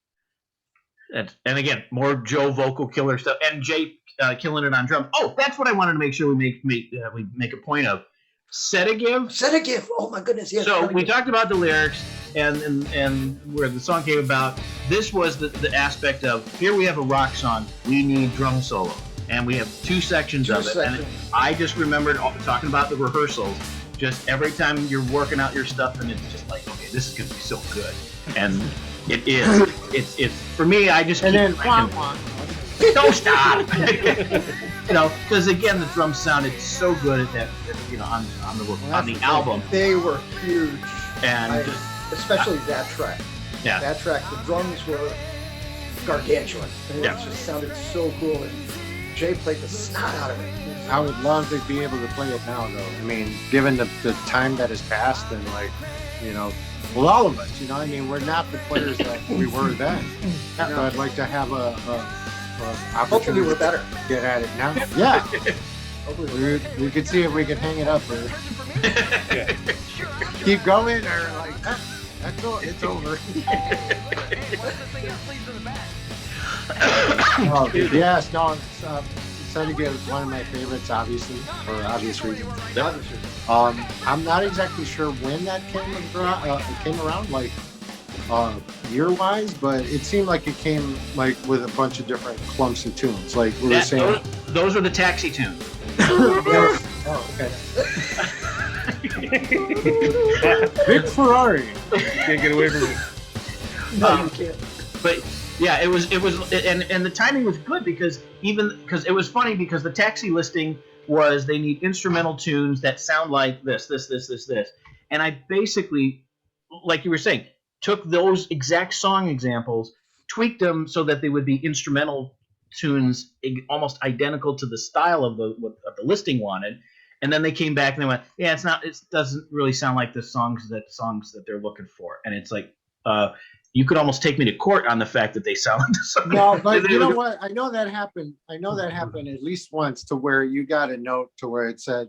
and again, more Joe vocal killer stuff, and Jay killing it on drums. Oh, that's what I wanted to make sure we make a point of. Set a give. Set a gift. Oh my goodness, yes. So set a we gift. talked about the lyrics and where the song came about. This was the aspect of, here we have a rock song, we need drum solo. And we have two sections of it. And I just remembered talking about the rehearsals. Just every time you're working out your stuff and it's just like, okay, this is gonna be so good. And it is. It's for me, I just And keep then cranking. Don't stop. Because again, the drums sounded so good at that, on the album. They were huge. And especially that track. Yeah. That track, the drums were gargantuan. And Yeah. it just sounded so cool. And Jay played the snot out of it. I would love to be able to play it now, though. I mean, given the time that has passed and well, all of us, we're not the players that we were then. So I'd like to have a Hopefully opportunity we're better. to get at it now. Yeah. we could see if we could hang it up or keep going or it's over. Yes, no, Setting is one of my favorites, obviously, for obvious reasons. I'm not exactly sure when that came around, year-wise, but it seemed like it came with a bunch of different clumps of tunes. Like we were saying, those are the Taxi tunes. Yes. Oh, okay. Big Ferrari. Can't get away from it. No, you can't. But yeah, it was, and the timing was good because it was funny because the taxi listing was they need instrumental tunes that sound like this, and I basically, like you were saying, took those exact song examples, tweaked them so that they would be instrumental tunes, almost identical to the style of what the listing wanted. And then they came back and they went, yeah, it doesn't really sound like the songs that they're looking for. And it's like, you could almost take me to court on the fact that they sound like something. No, but you know what? I know that happened at least once to where you got a note to where it said,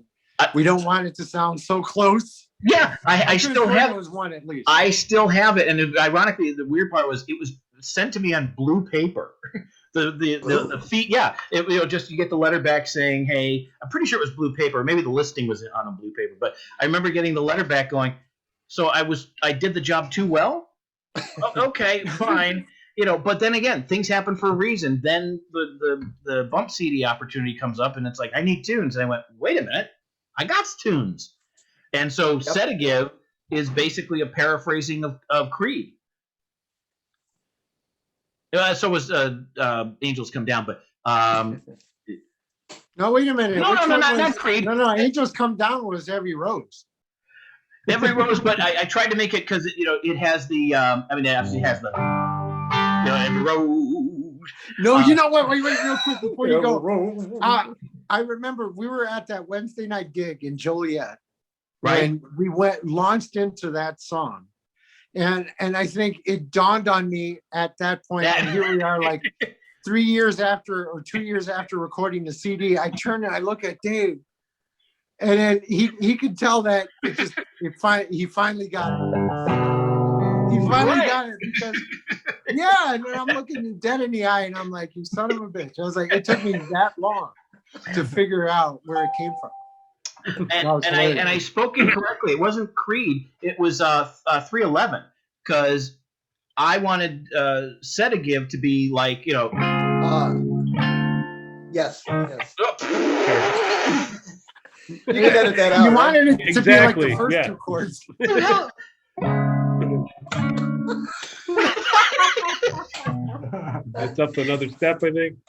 we don't want it to sound so close. Yeah, I still have. There was one at least. I still have it, and ironically, the weird part was it was sent to me on blue paper. The feet, yeah. Just you get the letter back saying, "Hey," I'm pretty sure it was blue paper. Maybe the listing was on a blue paper, but I remember getting the letter back going. So I did the job too well. Okay, fine. But then again, things happen for a reason. Then the bump CD opportunity comes up, and it's like I need tunes, and I went, wait a minute, I got tunes. And so Set a Give is basically a paraphrasing of Creed. So was Angels Come Down, but no, wait a minute. No, not Creed. No, Angels Come Down was Every Rose. Every Rose, but I tried to make it because it has the it actually has the Every Rose. No, you know what? Wait, real quick before you go. I remember we were at that Wednesday night gig in Joliet. Right. And we launched into that song. And I think it dawned on me at that point, and here we are like 3 years after or 2 years after recording the CD, I turn and I look at Dave, and then he could tell that he finally got it. He finally got it because, yeah, and I'm looking you dead in the eye, and I'm like, you son of a bitch. I was like, it took me that long to figure out where it came from. And I spoke incorrectly. It wasn't Creed. It was 311 because I wanted Set a Give to be like Yes. Oh. You can edit that out. You wanted it to Exactly, be like the first yeah. two chords. That's up to another step, I think.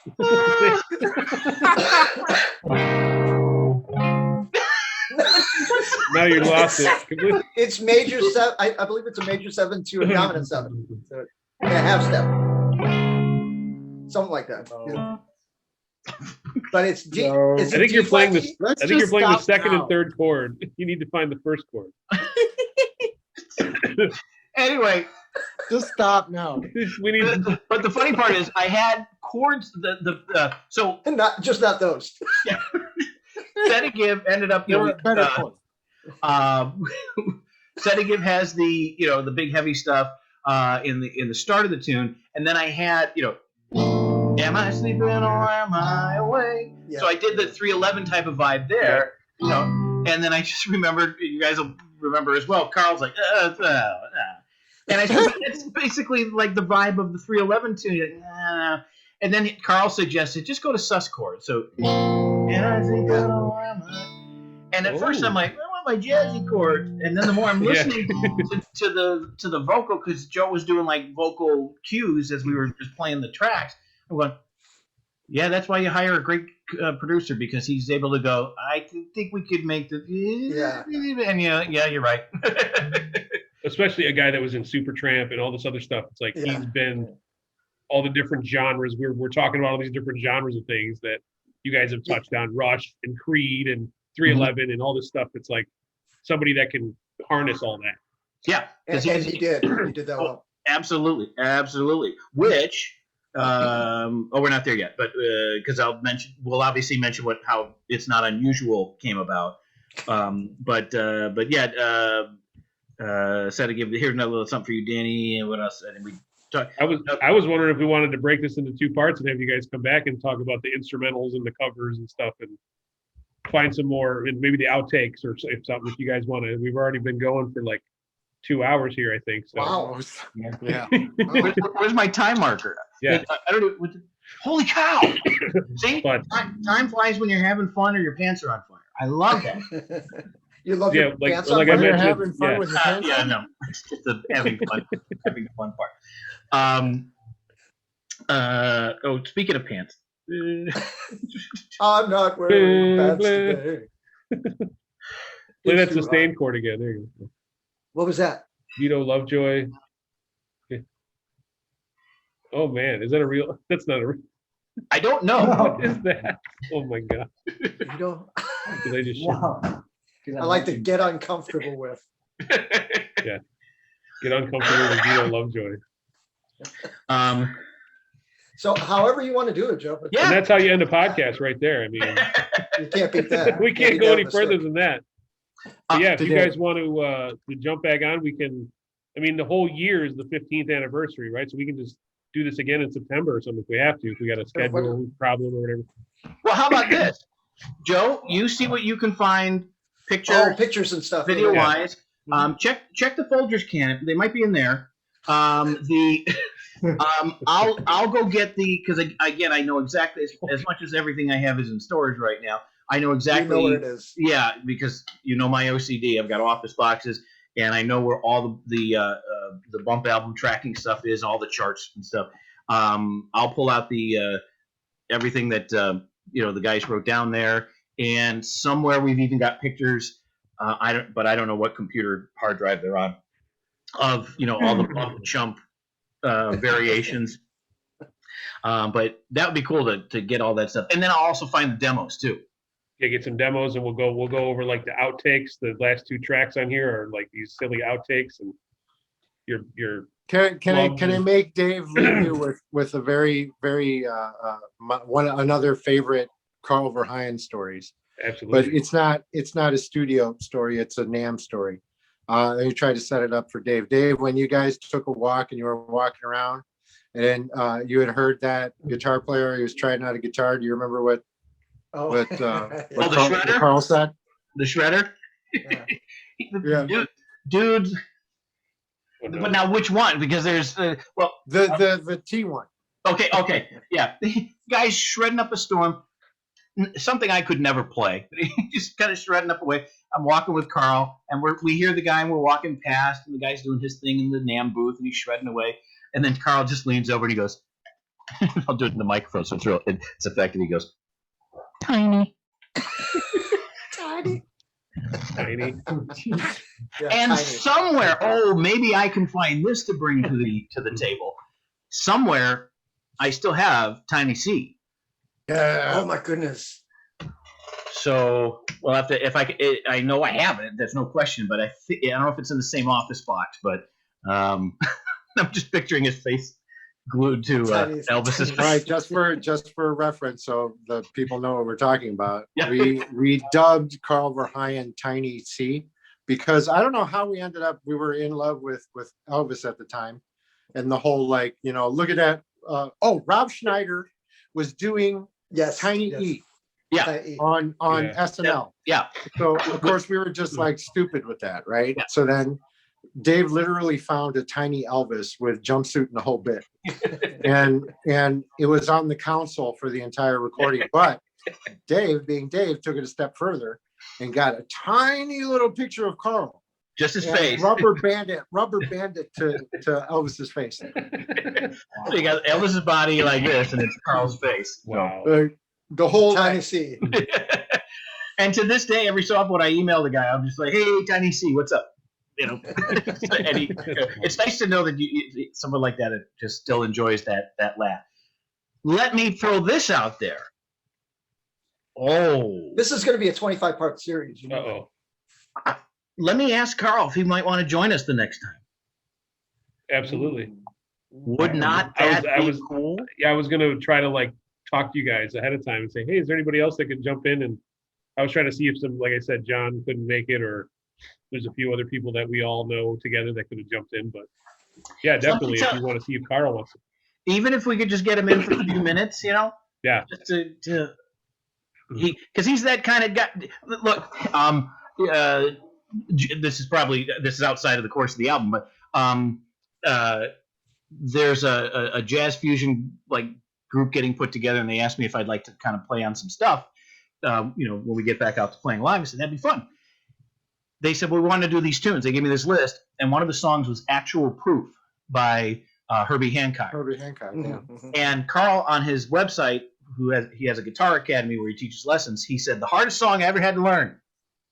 Now you lost it completely. It's major seven. I believe it's a major 7 to a dominant 7. So, and a half step. Something like that. Yeah. But it's G. No. It's I think you're playing G. this. I think you're playing the second and third chord. You need to find the first chord. Anyway, Just stop now. We need. but the funny part is I had chords. So And not those. Set a Give ended up Better chord. Set a Give has the big heavy stuff in the start of the tune, and then I had am I sleeping or am I awake? Yeah. So I did the 311 type of vibe there, and then I just remembered, you guys will remember as well, Carl's like, and I said, it's basically like the vibe of the 311 tune. And then Carl suggested, just go to sus chord. So, and I think and at first I'm like, I want my jazzy chord. And then the more I'm listening to the vocal, because Joe was doing like vocal cues as we were just playing the tracks, I'm going, yeah, that's why you hire a great producer, because he's able to go, I think we could make the and yeah, you're right. Especially a guy that was in Supertramp and all this other stuff. It's like he's been all the different genres. We're talking about all these different genres of things that you guys have touched on, Rush and Creed and 311 and all this stuff. It's like somebody that can harness all that. Yeah, And he did. He did that well. Absolutely. Which, we're not there yet, but because we'll obviously mention how It's Not Unusual came about. But yeah. Set a Give. Here's another little something for you, Danny. And what else? And we talk. I was wondering if we wanted to break this into two parts and have you guys come back and talk about the instrumentals and the covers and stuff, and find some more, and maybe the outtakes or if something if you guys want to. We've already been going for like 2 hours here, I think. So. Wow. Yeah. Where's my time marker? Yeah. I don't know. Holy cow! See, But time flies when you're having fun or your pants are on fire. I love that. You love yeah, your like pants like on I fire? You're mentioned, having fun yeah. with your pants Yeah, on? no, it's just the having fun part. Speaking of pants, I'm not wearing pants Blah, blah. today. Play It's that too sustain hot. chord again. There you go. What was that? Vito Lovejoy. Oh man, is that a real? That's not a real. I don't know. What is that? Oh my god! You know, Did I just shit? Wow. I like to get uncomfortable with. Get uncomfortable with Vito Lovejoy. So however you want to do it, Joe. but Yeah. And that's how you end a podcast right there. I mean, You can't beat that. we can't Beat go that any with a further stick. than that. But yeah, if you today. guys want to jump back on, we can. I mean, the whole year is the 15th anniversary, right? So we can just do this again in September or something if we have to. If we got a schedule problem or whatever. Well, how about this, Joe? You see what you can find, Oh, pictures and stuff. video Yeah. wise. Check the Folgers can. They might be in there. I'll go get because again I know exactly as much as everything I have is in storage right now. I know exactly. You know where it is. Yeah, because you know my OCD. I've got office boxes, and I know where all the bump album tracking stuff is, all the charts and stuff. I'll pull out the everything that the guys wrote down there, and somewhere we've even got pictures. I don't know what computer hard drive they're on of all the bump chump variations. But that would be cool to get all that stuff, and then I'll also find the demos too. Yeah, get some demos, and we'll go over like the outtakes. The last two tracks on here are like these silly outtakes, and your Can I Love make Dave leave you with a very another favorite Carl Verheyen stories? But absolutely. it's not a studio story. It's a NAMM story. Let me try to set it up for Dave. Dave, when you guys took a walk and you were walking around, and you had heard that guitar player, he was trying out a guitar. Do you remember what Oh, what the Carl, shredder? Carl said? The shredder, Yeah. dudes. Oh, no. But now which one? Because there's The T one. okay, yeah, guys shredding up a storm. Something I could never play. Just kind of shredding up away. I'm walking with Carl, and we hear the guy, and we're walking past, and the guy's doing his thing in the NAMM booth, and he's shredding away. And then Carl just leans over and he goes, I'll do it in the microphone, so it's effective. He goes, tiny. tiny. Tiny. Yeah, And tiny. somewhere, maybe I can find this to bring to the table. Somewhere, I still have Tiny C. Oh my goodness. So we'll have to. I know I have it. There's no question. But I don't know if it's in the same office box. But I'm just picturing his face glued to Elvis's. All right, just for reference, so the people know what we're talking about. Yeah. We dubbed Carl Verheyen Tiny C because I don't know how we ended up. We were in love with Elvis at the time, and the whole look at that. Rob Schneider was doing Tiny yes. E Yeah. Tiny. on Yeah. SNL. Yeah. So of course we were just like stupid with that, right? Yeah. So then Dave literally found a tiny Elvis with jumpsuit and the whole bit. and it was on the console for the entire recording. But Dave, being Dave, took it a step further and got a tiny little picture of Carl. Just his And face. rubber band it to Elvis's face. So you got Elvis's body like this, and it's Carl's face. Wow. The whole Tiny C. And to this day, every so often when I email the guy, I'm just like, "Hey, Tiny C, what's up?" And it's nice to know that someone like that just still enjoys that laugh. Let me throw this out there. Oh, This is going to be a 25-part series. You know? Uh-oh. let me ask Carl if he might want to join us the next time. Absolutely. Would not I that was- be cool? Yeah, I was gonna try to talk to you guys ahead of time and say, hey, is there anybody else that could jump in? And I was trying to see if like I said, John couldn't make it, or there's a few other people that we all know together that could have jumped in. But yeah, definitely, if you want to see if Carl wants to. Even if we could just get him in for a few minutes, Yeah. just to because he's that kind of guy. Look, this is outside of the course of the album, but there's a jazz fusion group getting put together, and they asked me if I'd like to kind of play on some stuff. When we get back out to playing live, I said that'd be fun. They said, well, we want to do these tunes. They gave me this list, and one of the songs was "Actual Proof" by Herbie Hancock. Herbie Hancock. Yeah. Mhm. And Carl, on his website, he has a guitar academy where he teaches lessons. He said the hardest song I ever had to learn,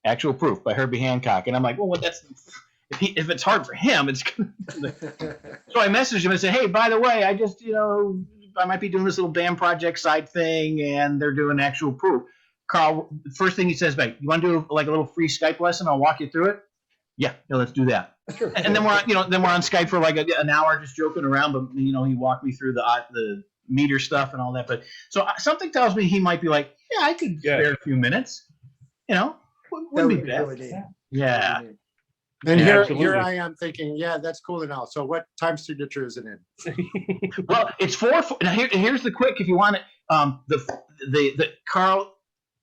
"Actual Proof" by Herbie Hancock. And I'm like, well, that's if it's hard for him, it's gonna. So I messaged him and said, hey, by the way, I just I might be doing this little band project side thing, and they're doing "Actual Proof." Carl, first thing he says back, you want to do like a little free Skype lesson? I'll walk you through it. Yeah, let's do that. Sure. And then we're on Skype for like an hour just joking around. But he walked me through the meter stuff and all that. But so something tells me he might be like, yeah, I could spare a few minutes. That Wouldn't would be be bad. really neat. Yeah. And Yeah, here absolutely. I am thinking, yeah, that's cool and all. So what time signature is it in? Well, it's 4. Now here's the quick if you want it. The Carl,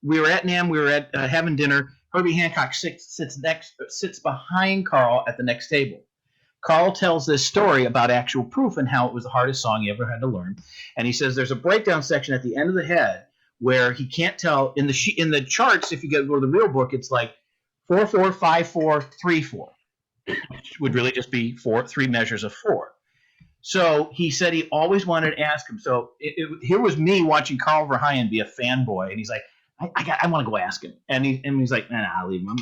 we were at NAMM. We were at having dinner. Herbie Hancock sits behind Carl at the next table. Carl tells this story about Actual Proof and how it was the hardest song he ever had to learn. And he says there's a breakdown section at the end of the head where he can't tell in the charts. If you go to the real book, it's like 4/4, 5/4, 3/4, which would really just be 3 measures of 4. So he said he always wanted to ask him. So here was me watching Carl Verheyen be a fanboy, and he's like, I want to go ask him. And he's like, nah, I'll leave him.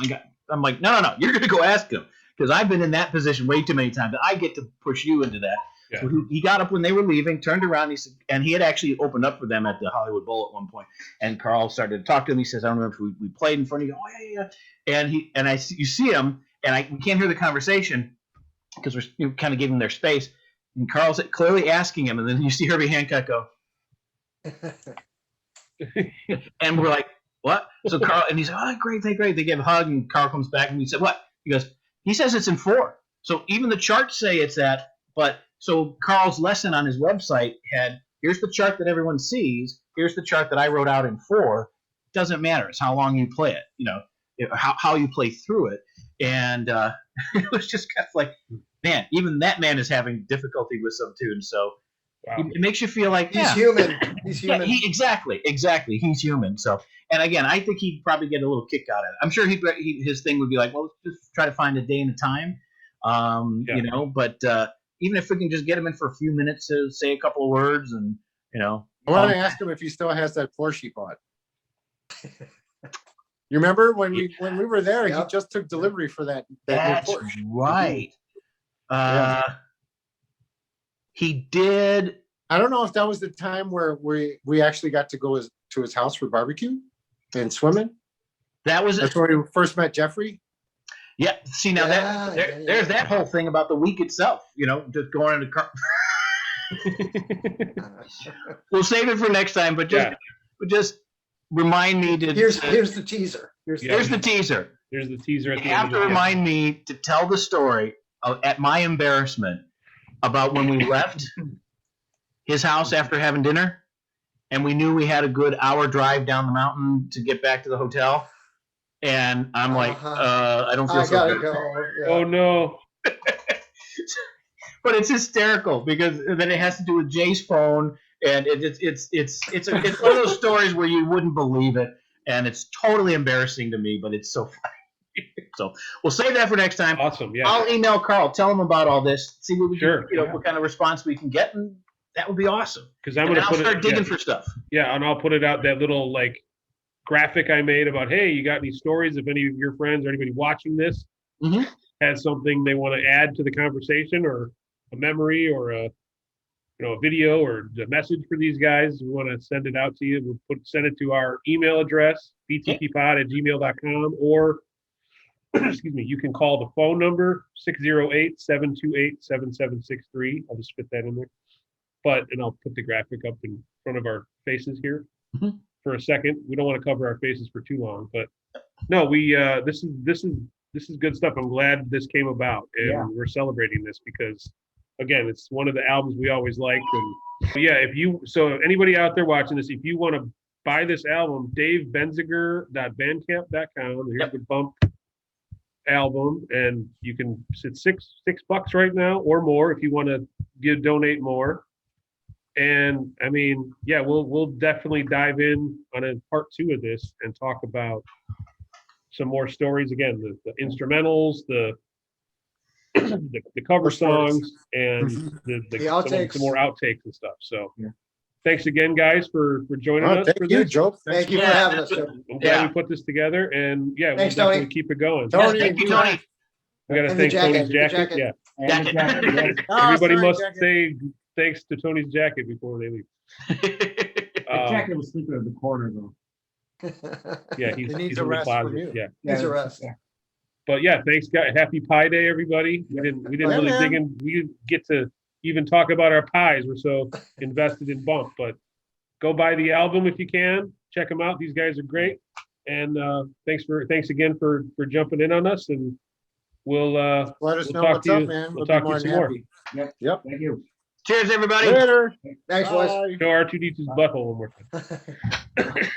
I'm like, no, you're going to go ask him, because I've been in that position way too many times. I get to push you into that. Yeah. So he got up when they were leaving, turned around, and he had actually opened up for them at the Hollywood Bowl at one point. And Carl started to talk to him. He says, I don't remember if we played in front of you. Oh, yeah. And you see him, and we can't hear the conversation because we're kind of giving them their space. And Carl's clearly asking him, and then you see Herbie Hancock go, and we're like, what? So Carl, and he's like, oh, great. They give a hug, and Carl comes back, and we said, what? He says it's in 4. So even the charts say it's that, but so Carl's lesson on his website had, here's the chart that everyone sees, here's the chart that I wrote out in 4. It doesn't matter. It's how long you play it, how you play through it. And it was just kind of like, man, even that man is having difficulty with some tunes. So Wow. it makes you feel like He's human. He's yeah, human. exactly. He's human. So, and again, I think he'd probably get a little kick out of it. I'm sure his thing would be like, well, let's just try to find a day and a time, But even if we can just get him in for a few minutes to say a couple of words, and I want to ask him if he still has that Porsche he bought. You remember when we were there? Yep. He just took delivery for that new that's Porsche. right. Yeah. He did. I don't know if that was the time where we actually got to go to his house for barbecue and swimming. That was That's where we first met Jeffrey. Yeah. See now there's that whole thing about the week itself. Just going into car. We'll save it for next time, but just remind me to. Here's the teaser. Here's the teaser. There's the teaser at the You end. have to remind me to tell the story at my embarrassment about when we left his house after having dinner, and we knew we had a good hour drive down the mountain to get back to the hotel. And I'm like, I don't feel I so gotta good. go. Yeah. Oh no. But it's hysterical because then it has to do with Jay's phone, and it's one of those stories where you wouldn't believe it, and it's totally embarrassing to me, but it's so funny. So we'll save that for next time. Awesome. Yeah. I'll email Carl, tell him about all this, see what we Sure, can, what kind of response we can get, and that would be awesome. Because I'm And gonna I'll put start it. digging for stuff. Yeah, and I'll put it out, that little like graphic I made about, hey, you got any stories? If any of your friends or anybody watching this Mhm. has something they want to add to the conversation, or a memory, or a video, or a message for these guys, we want to send it out to you. We'll send it to our email address, btppod@gmail.com, or excuse me, you can call the phone number 608-728-7763. I'll just spit that in there. And I'll put the graphic up in front of our faces here Mhm. for a second. We don't want to cover our faces for too long, but no, this is good stuff. I'm glad this came about, and we're celebrating this because, again, it's one of the albums we always liked. And yeah, so anybody out there watching this, if you want to buy this album, davebenziger.bandcamp.com. Here's the Bump album, and you can, it's $6 right now or more if you want to donate more. And I mean, yeah, we'll definitely dive in on a part 2 of this and talk about some more stories. Again, the instrumentals, the cover More stories. songs, and Mhm. The some outtakes. more outtakes and stuff. So, Yeah. thanks again, guys, for joining us Thank for you, this. Joe. Thank you for Yeah. having us, Joe. I'm glad Yeah. we put this together, and yeah, we'll Thanks, definitely Tony. keep it going. Yeah, Tony, thank you, you Tony. We got to And the thank jacket, Tony's the jacket. jacket. Yeah, And the jacket, yes. Ah, everybody sorry, must Jacket. say thanks to Tony's jacket before they leave. The jacket was sleeping in the corner though. Yeah, he's He needs he's a in the rest from closet. you. Yeah. Needs a rest. Yeah. But yeah, thanks, guys. Happy Pie Day, everybody. We didn't Yeah, really man. dig in. We didn't get to even talk about our pies. We're so invested in Bump. But go buy the album if you can. Check them out. These guys are great. And thanks again for jumping in on us. And we'll Let us we'll know talk what's to up, you. man. We'll We'll be talk to more you than some more. happy. Yep. Yep. Thank you. Cheers, everybody. Later. Thanks, boys. Bye. Show R2D2's butthole one more time.